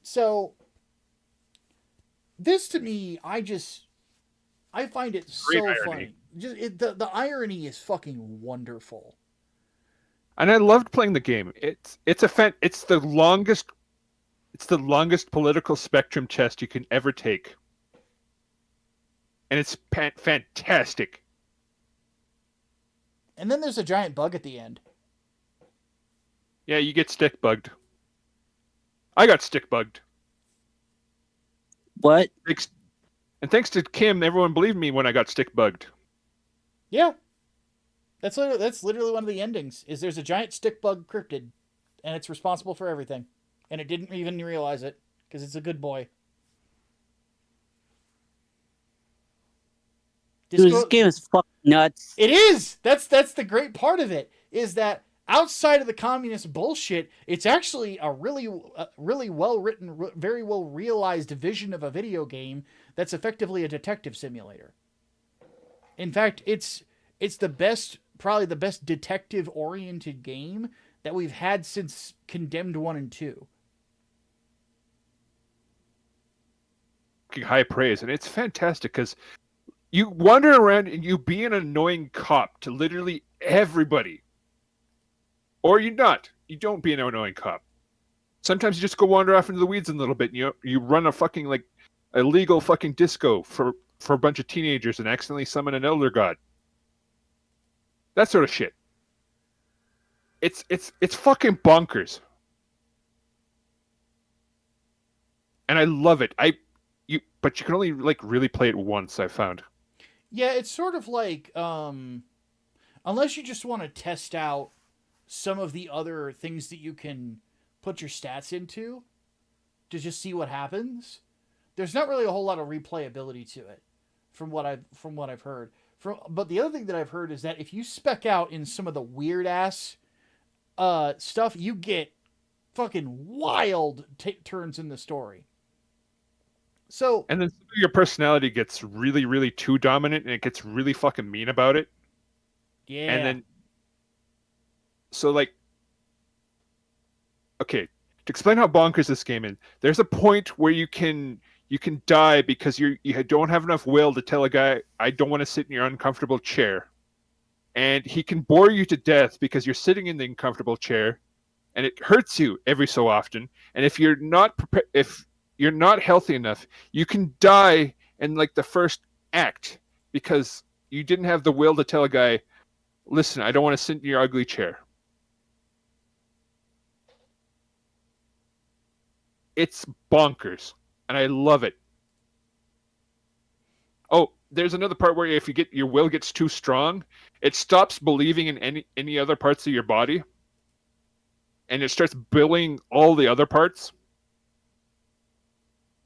S1: So this to me, I find it so funny. The irony is fucking wonderful.
S4: And I loved playing the game. It's the longest political spectrum test you can ever take, and it's fantastic.
S1: And then there's a giant bug at the end.
S4: Yeah, you get stick bugged. I got stick bugged.
S3: What?
S4: Thanks to Kim, everyone believed me when I got stick bugged.
S1: Yeah. That's literally one of the endings. Is there's a giant stick bug cryptid, and it's responsible for everything, and it didn't even realize it because it's a good boy.
S3: Dude, this game is fucking nuts.
S1: It is. That's the great part of it. Is that outside of the communist bullshit, it's actually a really well written, very well realized vision of a video game that's effectively a detective simulator. In fact, it's probably the best detective oriented game that we've had since Condemned 1 and 2.
S4: High praise, and it's fantastic because you wander around and you be an annoying cop to literally everybody. Or you don't be an annoying cop. Sometimes you just go wander off into the weeds a little bit and you run a fucking like illegal fucking disco for a bunch of teenagers and accidentally summon an elder god. That sort of shit. It's fucking bonkers. And I love it. But you can only like really play it once, I found.
S1: Yeah, it's sort of like unless you just want to test out some of the other things that you can put your stats into to just see what happens. There's not really a whole lot of replayability to it, from what I've heard. But the other thing that I've heard is that if you spec out in some of the weird ass stuff, you get fucking wild turns in the story. So,
S4: and then your personality gets really, really too dominant, and it gets really fucking mean about it.
S1: Yeah.
S4: And then, so like, okay, to explain how bonkers this game is, there's a point where you can die because you don't have enough will to tell a guy, I don't want to sit in your uncomfortable chair, and he can bore you to death because you're sitting in the uncomfortable chair, and it hurts you every so often. And if you're not prepared, if you're not healthy enough, you can die in like the first act because you didn't have the will to tell a guy, listen, I don't want to sit in your ugly chair. It's bonkers, and I love it. Oh, there's another part where if your will gets too strong, it stops believing in any other parts of your body, and it starts billing all the other parts.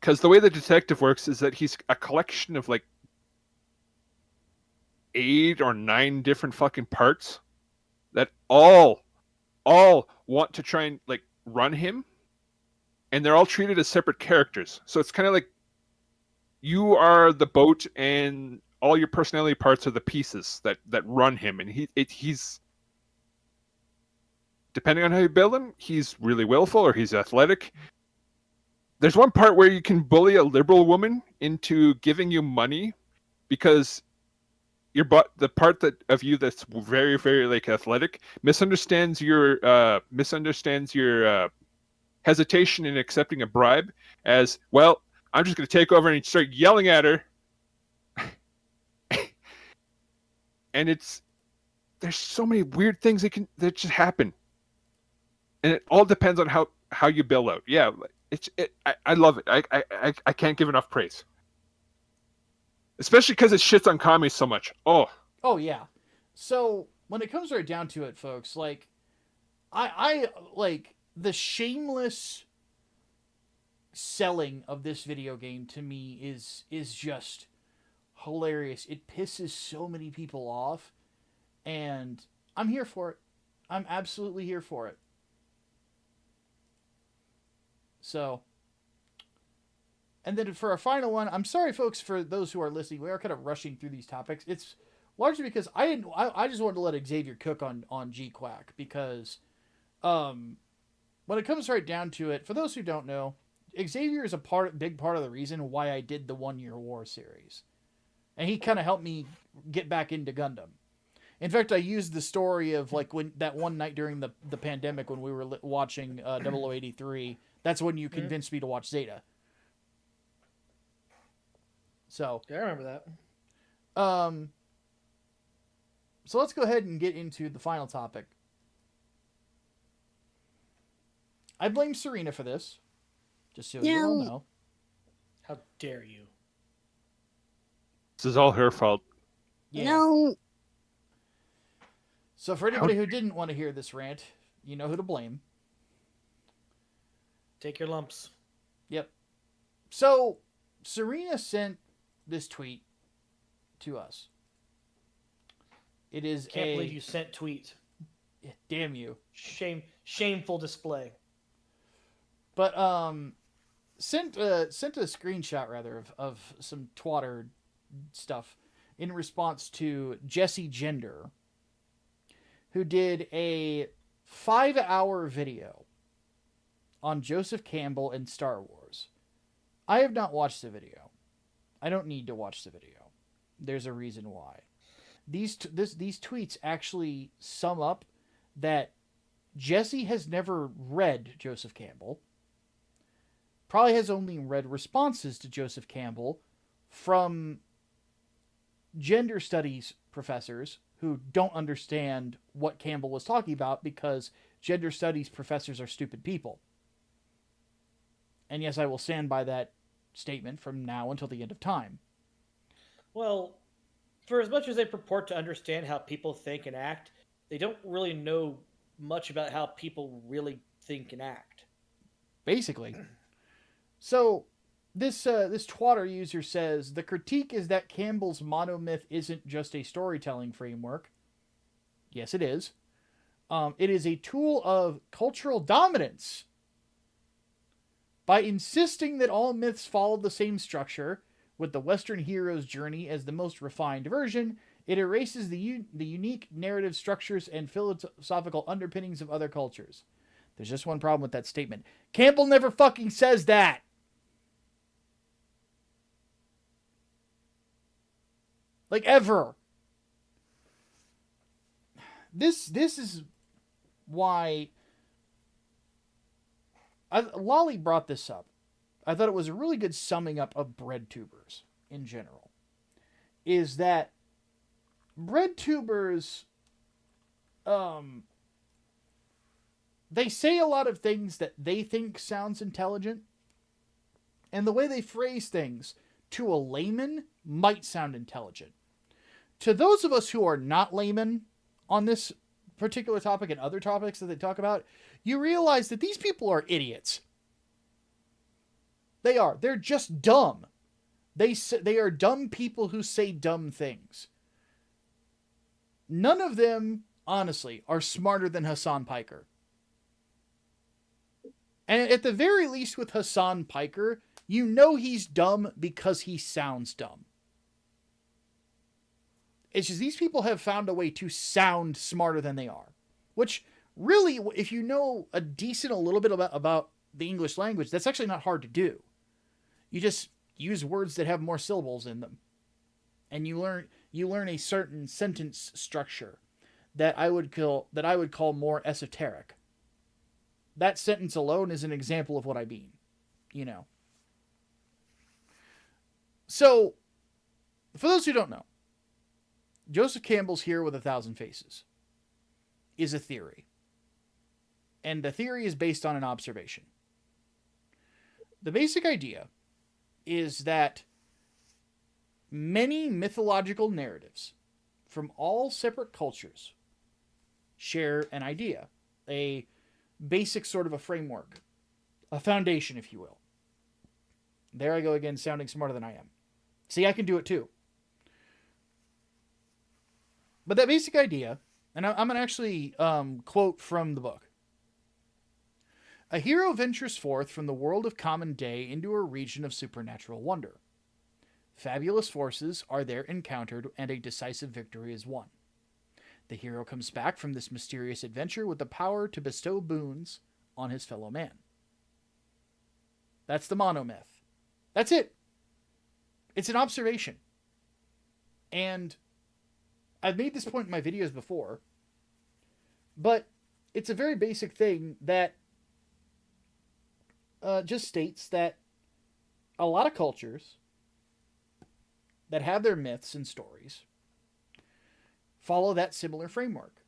S4: Because the way the detective works is that he's a collection of like 8 or 9 different fucking parts that all want to try and like run him, and they're all treated as separate characters. So it's kind of like you are the boat and all your personality parts are the pieces that run him, and he's depending on how you build him, he's really willful or he's athletic. There's one part where you can bully a liberal woman into giving you money because the part of you that's very, very like athletic misunderstands your hesitation in accepting a bribe as, well, I'm just going to take over and start yelling at her. And there's so many weird things that just happen. And it all depends on how you build out. Yeah, I love it. I can't give enough praise. Especially because it shits on commies so much. Oh
S1: yeah. So when it comes right down to it, folks, like I like the shameless selling of this video game to me is just hilarious. It pisses so many people off, and I'm here for it. I'm absolutely here for it. So, and then for our final one, I'm sorry, folks, for those who are listening. We are kind of rushing through these topics. It's largely because I just wanted to let Xavier cook on Gquax because, when it comes right down to it, for those who don't know, Xavier is big part of the reason why I did the 1 Year War series, and he kind of helped me get back into Gundam. In fact, I used the story of like when that one night during the pandemic when we were watching 0083. That's when you convinced me to watch Zeta. So
S2: yeah, I remember that.
S1: So let's go ahead and get into the final topic. I blame Serena for this, just so you all know.
S2: How dare you?
S4: This is all her fault.
S1: Yeah.
S3: No.
S1: So for anybody who didn't want to hear this rant, you know who to blame. Take your lumps. Yep. So Serena sent this tweet to us. It is
S2: Can't believe you sent tweet.
S1: Damn you.
S2: Shameful display.
S1: But sent a screenshot rather of some twatter stuff in response to Jesse Gender, who did a 5-hour video on Joseph Campbell and Star Wars. I have not watched the video. I don't need to watch the video. There's a reason why. These tweets actually sum up that Jesse has never read Joseph Campbell. Probably has only read responses to Joseph Campbell from gender studies professors who don't understand what Campbell was talking about because gender studies professors are stupid people. And yes, I will stand by that statement from now until the end of time.
S2: Well, for as much as they purport to understand how people think and act, they don't really know much about how people really think and act.
S1: Basically. So, this twatter user says, the critique is that Campbell's monomyth isn't just a storytelling framework. Yes, it is. It is a tool of cultural dominance. By insisting that all myths follow the same structure, with the Western hero's journey as the most refined version, it erases the unique narrative structures and philosophical underpinnings of other cultures. There's just one problem with that statement. Campbell never fucking says that! Like, ever. This is why... Lolly brought this up. I thought it was a really good summing up of Breadtubers in general. Is that Breadtubers, they say a lot of things that they think sounds intelligent, and the way they phrase things to a layman might sound intelligent. To those of us who are not laymen on this particular topic and other topics that they talk about, you realize that these people are idiots. They are. They're just dumb. They are dumb people who say dumb things. None of them, honestly, are smarter than Hassan Piker. And at the very least with Hassan Piker, you know he's dumb because he sounds dumb. It's just these people have found a way to sound smarter than they are. Which, really, if you know a little bit about the English language, that's actually not hard to do. You just use words that have more syllables in them. And you learn a certain sentence structure that I would call more esoteric. That sentence alone is an example of what I mean. You know. So, for those who don't know, Joseph Campbell's Hero with 1,000 Faces is a theory. And the theory is based on an observation. The basic idea is that many mythological narratives from all separate cultures share an idea, a basic sort of a framework, a foundation, if you will. There I go again, sounding smarter than I am. See, I can do it too. But that basic idea, and I'm going to actually quote from the book. A hero ventures forth from the world of common day into a region of supernatural wonder. Fabulous forces are there encountered, and a decisive victory is won. The hero comes back from this mysterious adventure with the power to bestow boons on his fellow man. That's the monomyth. That's it. It's an observation. And I've made this point in my videos before, but it's a very basic thing that just states that a lot of cultures that have their myths and stories follow that similar framework.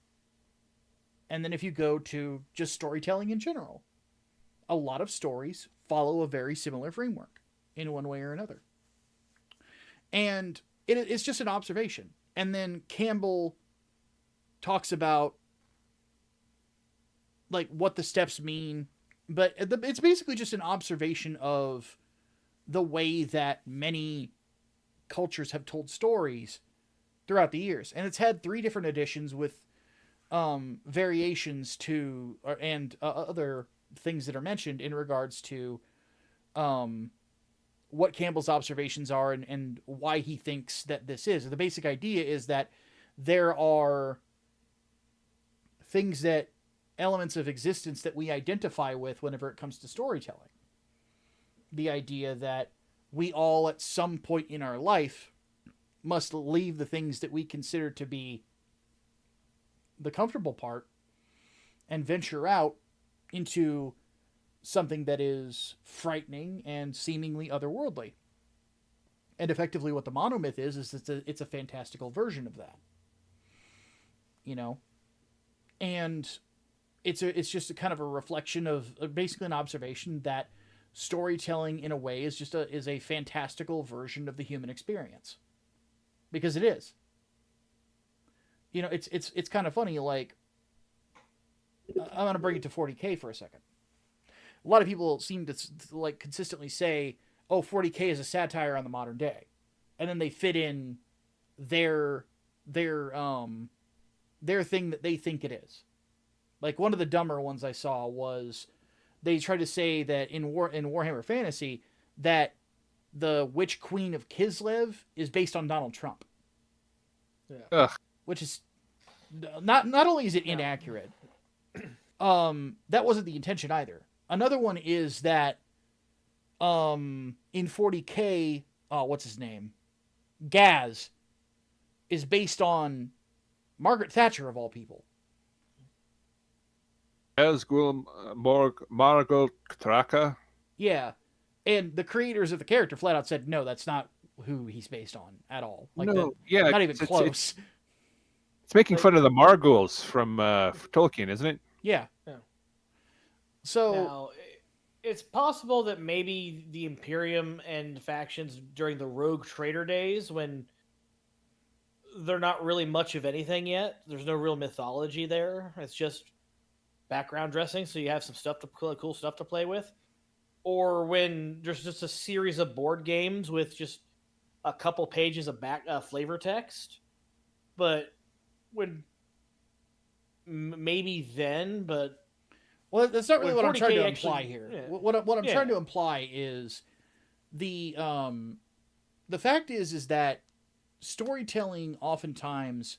S1: And then if you go to just storytelling in general, a lot of stories follow a very similar framework in one way or another. And it's just an observation. And then Campbell talks about like what the steps mean, but it's basically just an observation of the way that many cultures have told stories throughout the years. And it's had 3 different editions with variations to and other things that are mentioned in regards to what Campbell's observations are and why he thinks that this is. The basic idea is that there are things that elements of existence that we identify with whenever it comes to storytelling. The idea that we all at some point in our life must leave the things that we consider to be the comfortable part and venture out into something that is frightening and seemingly otherworldly. And effectively what the monomyth is it's a fantastical version of that. You know? And it's just a kind of a reflection of basically an observation that storytelling in a way is a fantastical version of the human experience. Because it is. You know, it's kind of funny, like, I'm going to bring it to 40K for a second. A lot of people seem to like consistently say, oh, 40K is a satire on the modern day. And then they fit in their thing that they think it is. Like one of the dumber ones I saw was they tried to say that in Warhammer Fantasy that the Witch Queen of Kislev is based on Donald Trump.
S2: Yeah.
S4: Ugh.
S1: Which is not only is it inaccurate, that wasn't the intention either. Another one is that in 40K, what's his name? Gaz is based on Margaret Thatcher of all people.
S4: As Margot Traka.
S1: Yeah. And the creators of the character flat out said, no, that's not who he's based on at all. Like,
S4: No, yeah,
S1: not even close.
S4: It's making fun of the Margals from Tolkien, isn't it?
S1: Yeah. So
S2: now, it's possible that maybe the Imperium and factions during the Rogue Trader days, when they're not really much of anything yet, there's no real mythology there. It's just background dressing, so you have some cool stuff to play with. Or when there's just a series of board games with just a couple pages of flavor text. But when maybe then, but
S1: well, that's not really what I'm trying to imply
S2: actually,
S1: here.
S2: Yeah.
S1: What I'm trying to imply is the fact is that storytelling oftentimes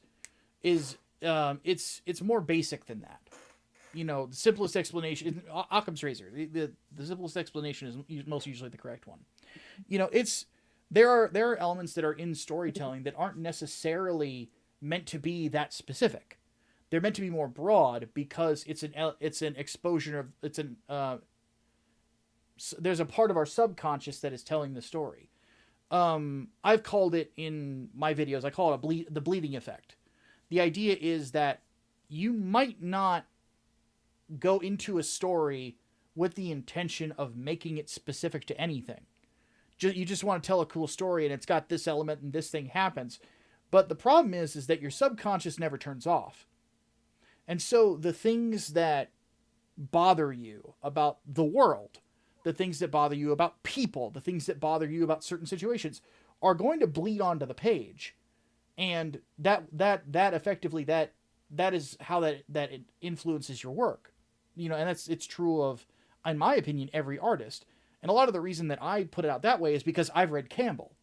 S1: is it's more basic than that. You know, the simplest explanation, Occam's razor, the simplest explanation is most usually the correct one. You know, there are elements that are in storytelling that aren't necessarily meant to be that specific. They're meant to be more broad because it's an exposure of there's a part of our subconscious that is telling the story. I've called it in my videos, I call it the bleeding effect. The idea is that you might not go into a story with the intention of making it specific to anything. You just want to tell a cool story and it's got this element and this thing happens. But the problem is that your subconscious never turns off. And so the things that bother you about the world, the things that bother you about people, the things that bother you about certain situations are going to bleed onto the page. And that effectively, that is how that it influences your work. You know, and it's true of, in my opinion, every artist. And a lot of the reason that I put it out that way is because I've read Campbell.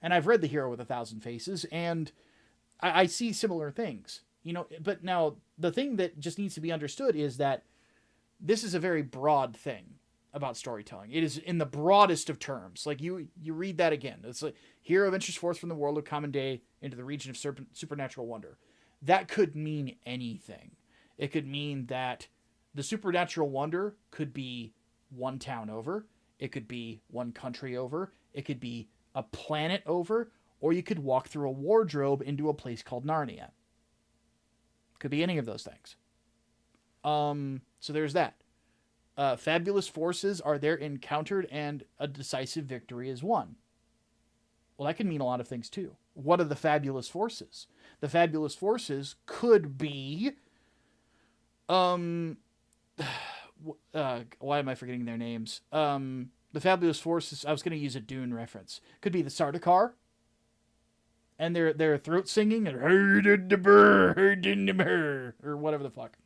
S1: And I've read The Hero with a Thousand Faces, and I see similar things. You know, but now the thing that just needs to be understood is that this is a very broad thing about storytelling. It is in the broadest of terms. Like you read that again. It's like hero ventures forth from the world of common day into the region of supernatural wonder. That could mean anything. It could mean that the supernatural wonder could be one town over. It could be one country over. It could be a planet over. Or you could walk through a wardrobe into a place called Narnia. Could be any of those things. So there's that. Fabulous forces are there encountered and a decisive victory is won. Well, that can mean a lot of things too. what are the fabulous forces? The fabulous forces could be, why am I forgetting their names? The fabulous forces, I was going to use a Dune reference. Could be the Sardaukar, and their throat singing, and or whatever the fuck.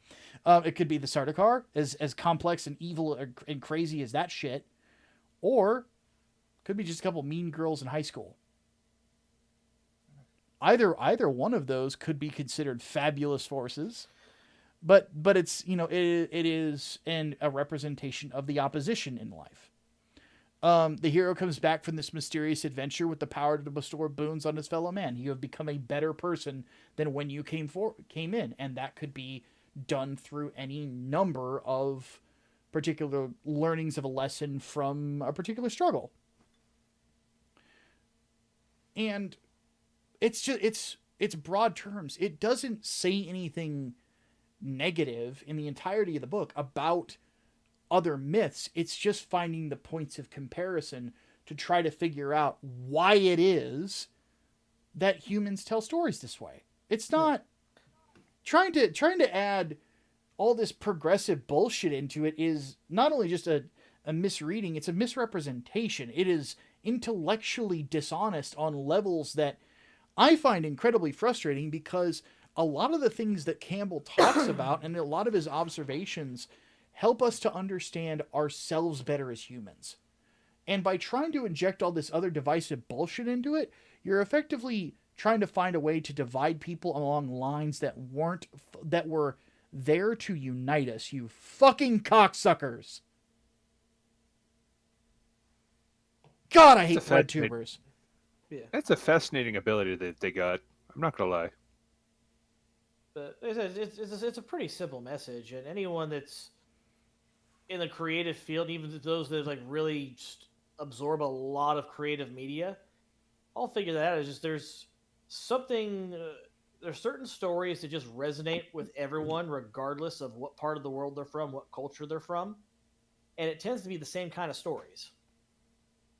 S1: It could be the Sardaukar, as complex and evil and crazy as that shit. Or could be just a couple mean girls in high school. Either one of those could be considered fabulous forces, but it's, you know, it is a representation of the opposition in life. The hero comes back from this mysterious adventure with the power to bestow boons on his fellow man. You have become a better person than when you came in, and that could be done through any number of particular learnings of a lesson from a particular struggle. And it's just it's broad terms. It doesn't say anything negative in the entirety of the book about other myths. It's just finding the points of comparison to try to figure out why it is that humans tell stories this way. It's not trying to add all this progressive bullshit into it is not only just a misreading, it's a misrepresentation. It is intellectually dishonest on levels that I find incredibly frustrating, because a lot of the things that Campbell talks about and a lot of his observations help us to understand ourselves better as humans. And by trying to inject all this other divisive bullshit into it, you're effectively trying to find a way to divide people along lines that were there to unite us, you fucking cocksuckers. God, I hate Breadtubers.
S2: Yeah.
S4: That's a fascinating ability that they got. I'm not gonna lie.
S2: But it's a pretty simple message, and anyone that's in the creative field, even those that like really just absorb a lot of creative media, I'll figure that out. Is just there's certain stories that just resonate with everyone, regardless of what part of the world they're from, what culture they're from, and it tends to be the same kind of stories.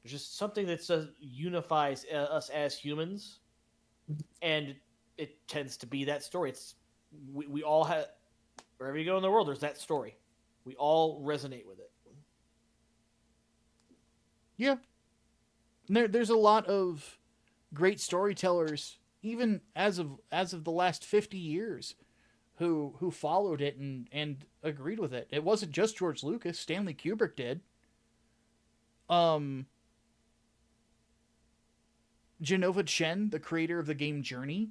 S2: There's just something that unifies us as humans, and it tends to be that story. We all have, wherever you go in the world, there's that story. We all resonate with it.
S1: Yeah. There's a lot of great storytellers, even as of the last 50 years, who followed it and agreed with it. It wasn't just George Lucas. Stanley Kubrick did. Genova Chen, the creator of the game Journey.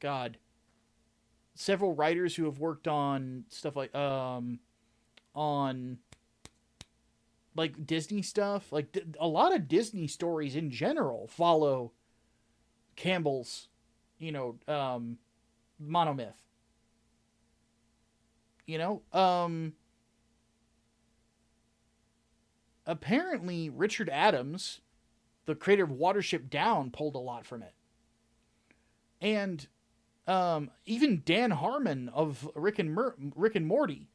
S1: God. Several writers who have worked on stuff like on like Disney stuff, like a lot of Disney stories in general follow Campbell's, monomyth. Apparently Richard Adams, the creator of Watership Down, pulled a lot from it. And even Dan Harmon of Rick and Morty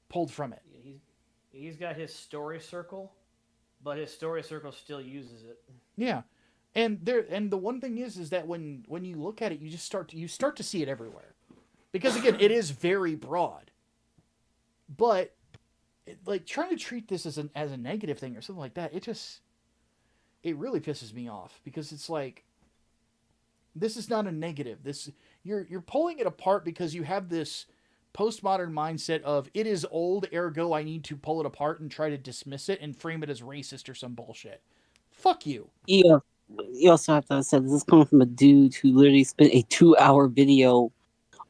S1: pulled from it.
S2: He's got his story circle, but his story circle still uses it.
S1: Yeah. And the one thing is that when you look at it, you start to see it everywhere. Because again, it is very broad. But like trying to treat this as a negative thing or something like that, it really pisses me off, because it's like, this is not a negative. You're pulling it apart because you have this postmodern mindset of it is old, ergo I need to pull it apart and try to dismiss it and frame it as racist or some bullshit. Fuck you.
S3: Yeah. You also have to say this is coming from a dude who literally spent a 2-hour video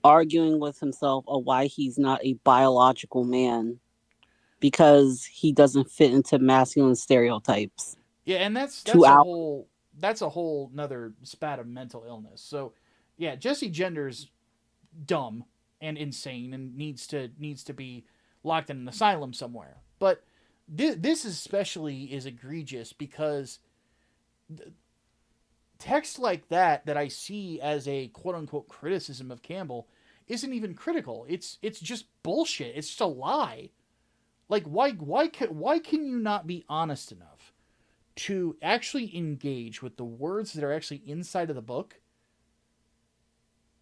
S3: arguing with himself of why he's not a biological man, because he doesn't fit into masculine stereotypes.
S1: Yeah, and that's a whole nother spat of mental illness. So, yeah, Jesse Gender's dumb and insane and needs to be locked in an asylum somewhere. But this especially is egregious because text like that I see as a quote-unquote criticism of Campbell isn't even critical. It's just bullshit. It's just a lie. Like, why can you not be honest enough to actually engage with the words that are actually inside of the book.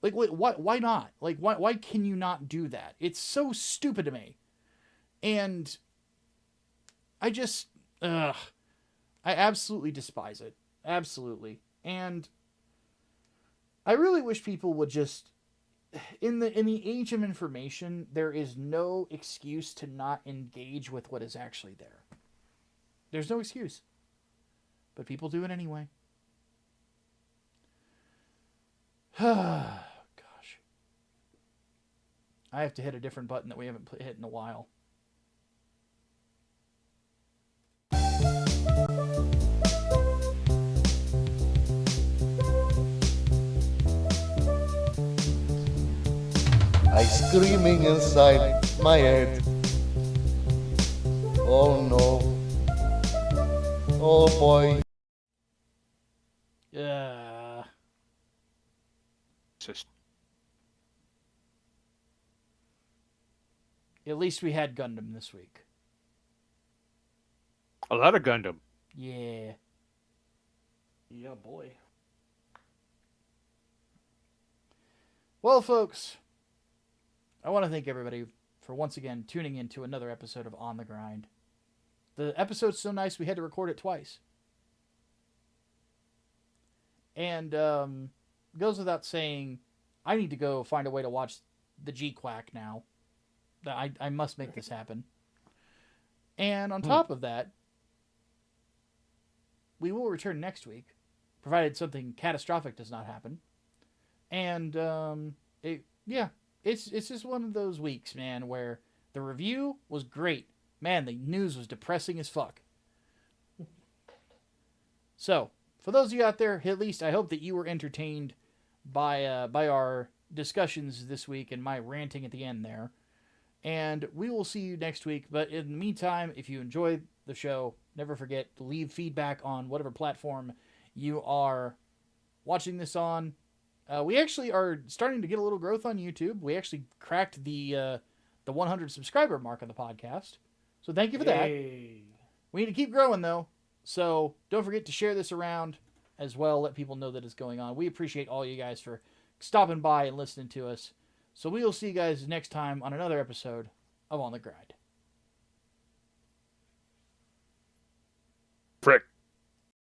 S1: Like, why not? Like, why can you not do that? It's so stupid to me. And I just, I absolutely despise it. Absolutely. And I really wish people would just, in the age of information, there is no excuse to not engage with what is actually there. There's no excuse. But people do it anyway. Gosh. I have to hit a different button that we haven't hit in a while.
S5: I screaming inside my head. Oh no. Oh boy.
S4: Just
S1: At least we had Gundam this week.
S4: a lot of Gundam.
S1: Yeah.
S2: Yeah, boy.
S1: Well, folks, I want to thank everybody for once again tuning in to another episode of On the Grind. The episode's so nice we had to record it twice. And goes without saying, I need to go find a way to watch the Gquax now. I must make this happen. And on top of that, we will return next week, provided something catastrophic does not happen. And it's just one of those weeks, man, where the review was great. Man, the news was depressing as fuck. So, for those of you out there, at least I hope that you were entertained by our discussions this week and my ranting at the end there. And we will see you next week. But in the meantime, if you enjoyed the show, never forget to leave feedback on whatever platform you are watching this on. We actually are starting to get a little growth on YouTube. We actually cracked the 100 subscriber mark of the podcast. So thank you for that. We need to keep growing, though. So don't forget to share this around as well. Let people know that it's going on. We appreciate all you guys for stopping by and listening to us. So we will see you guys next time on another episode of On the Grind.
S4: Frick.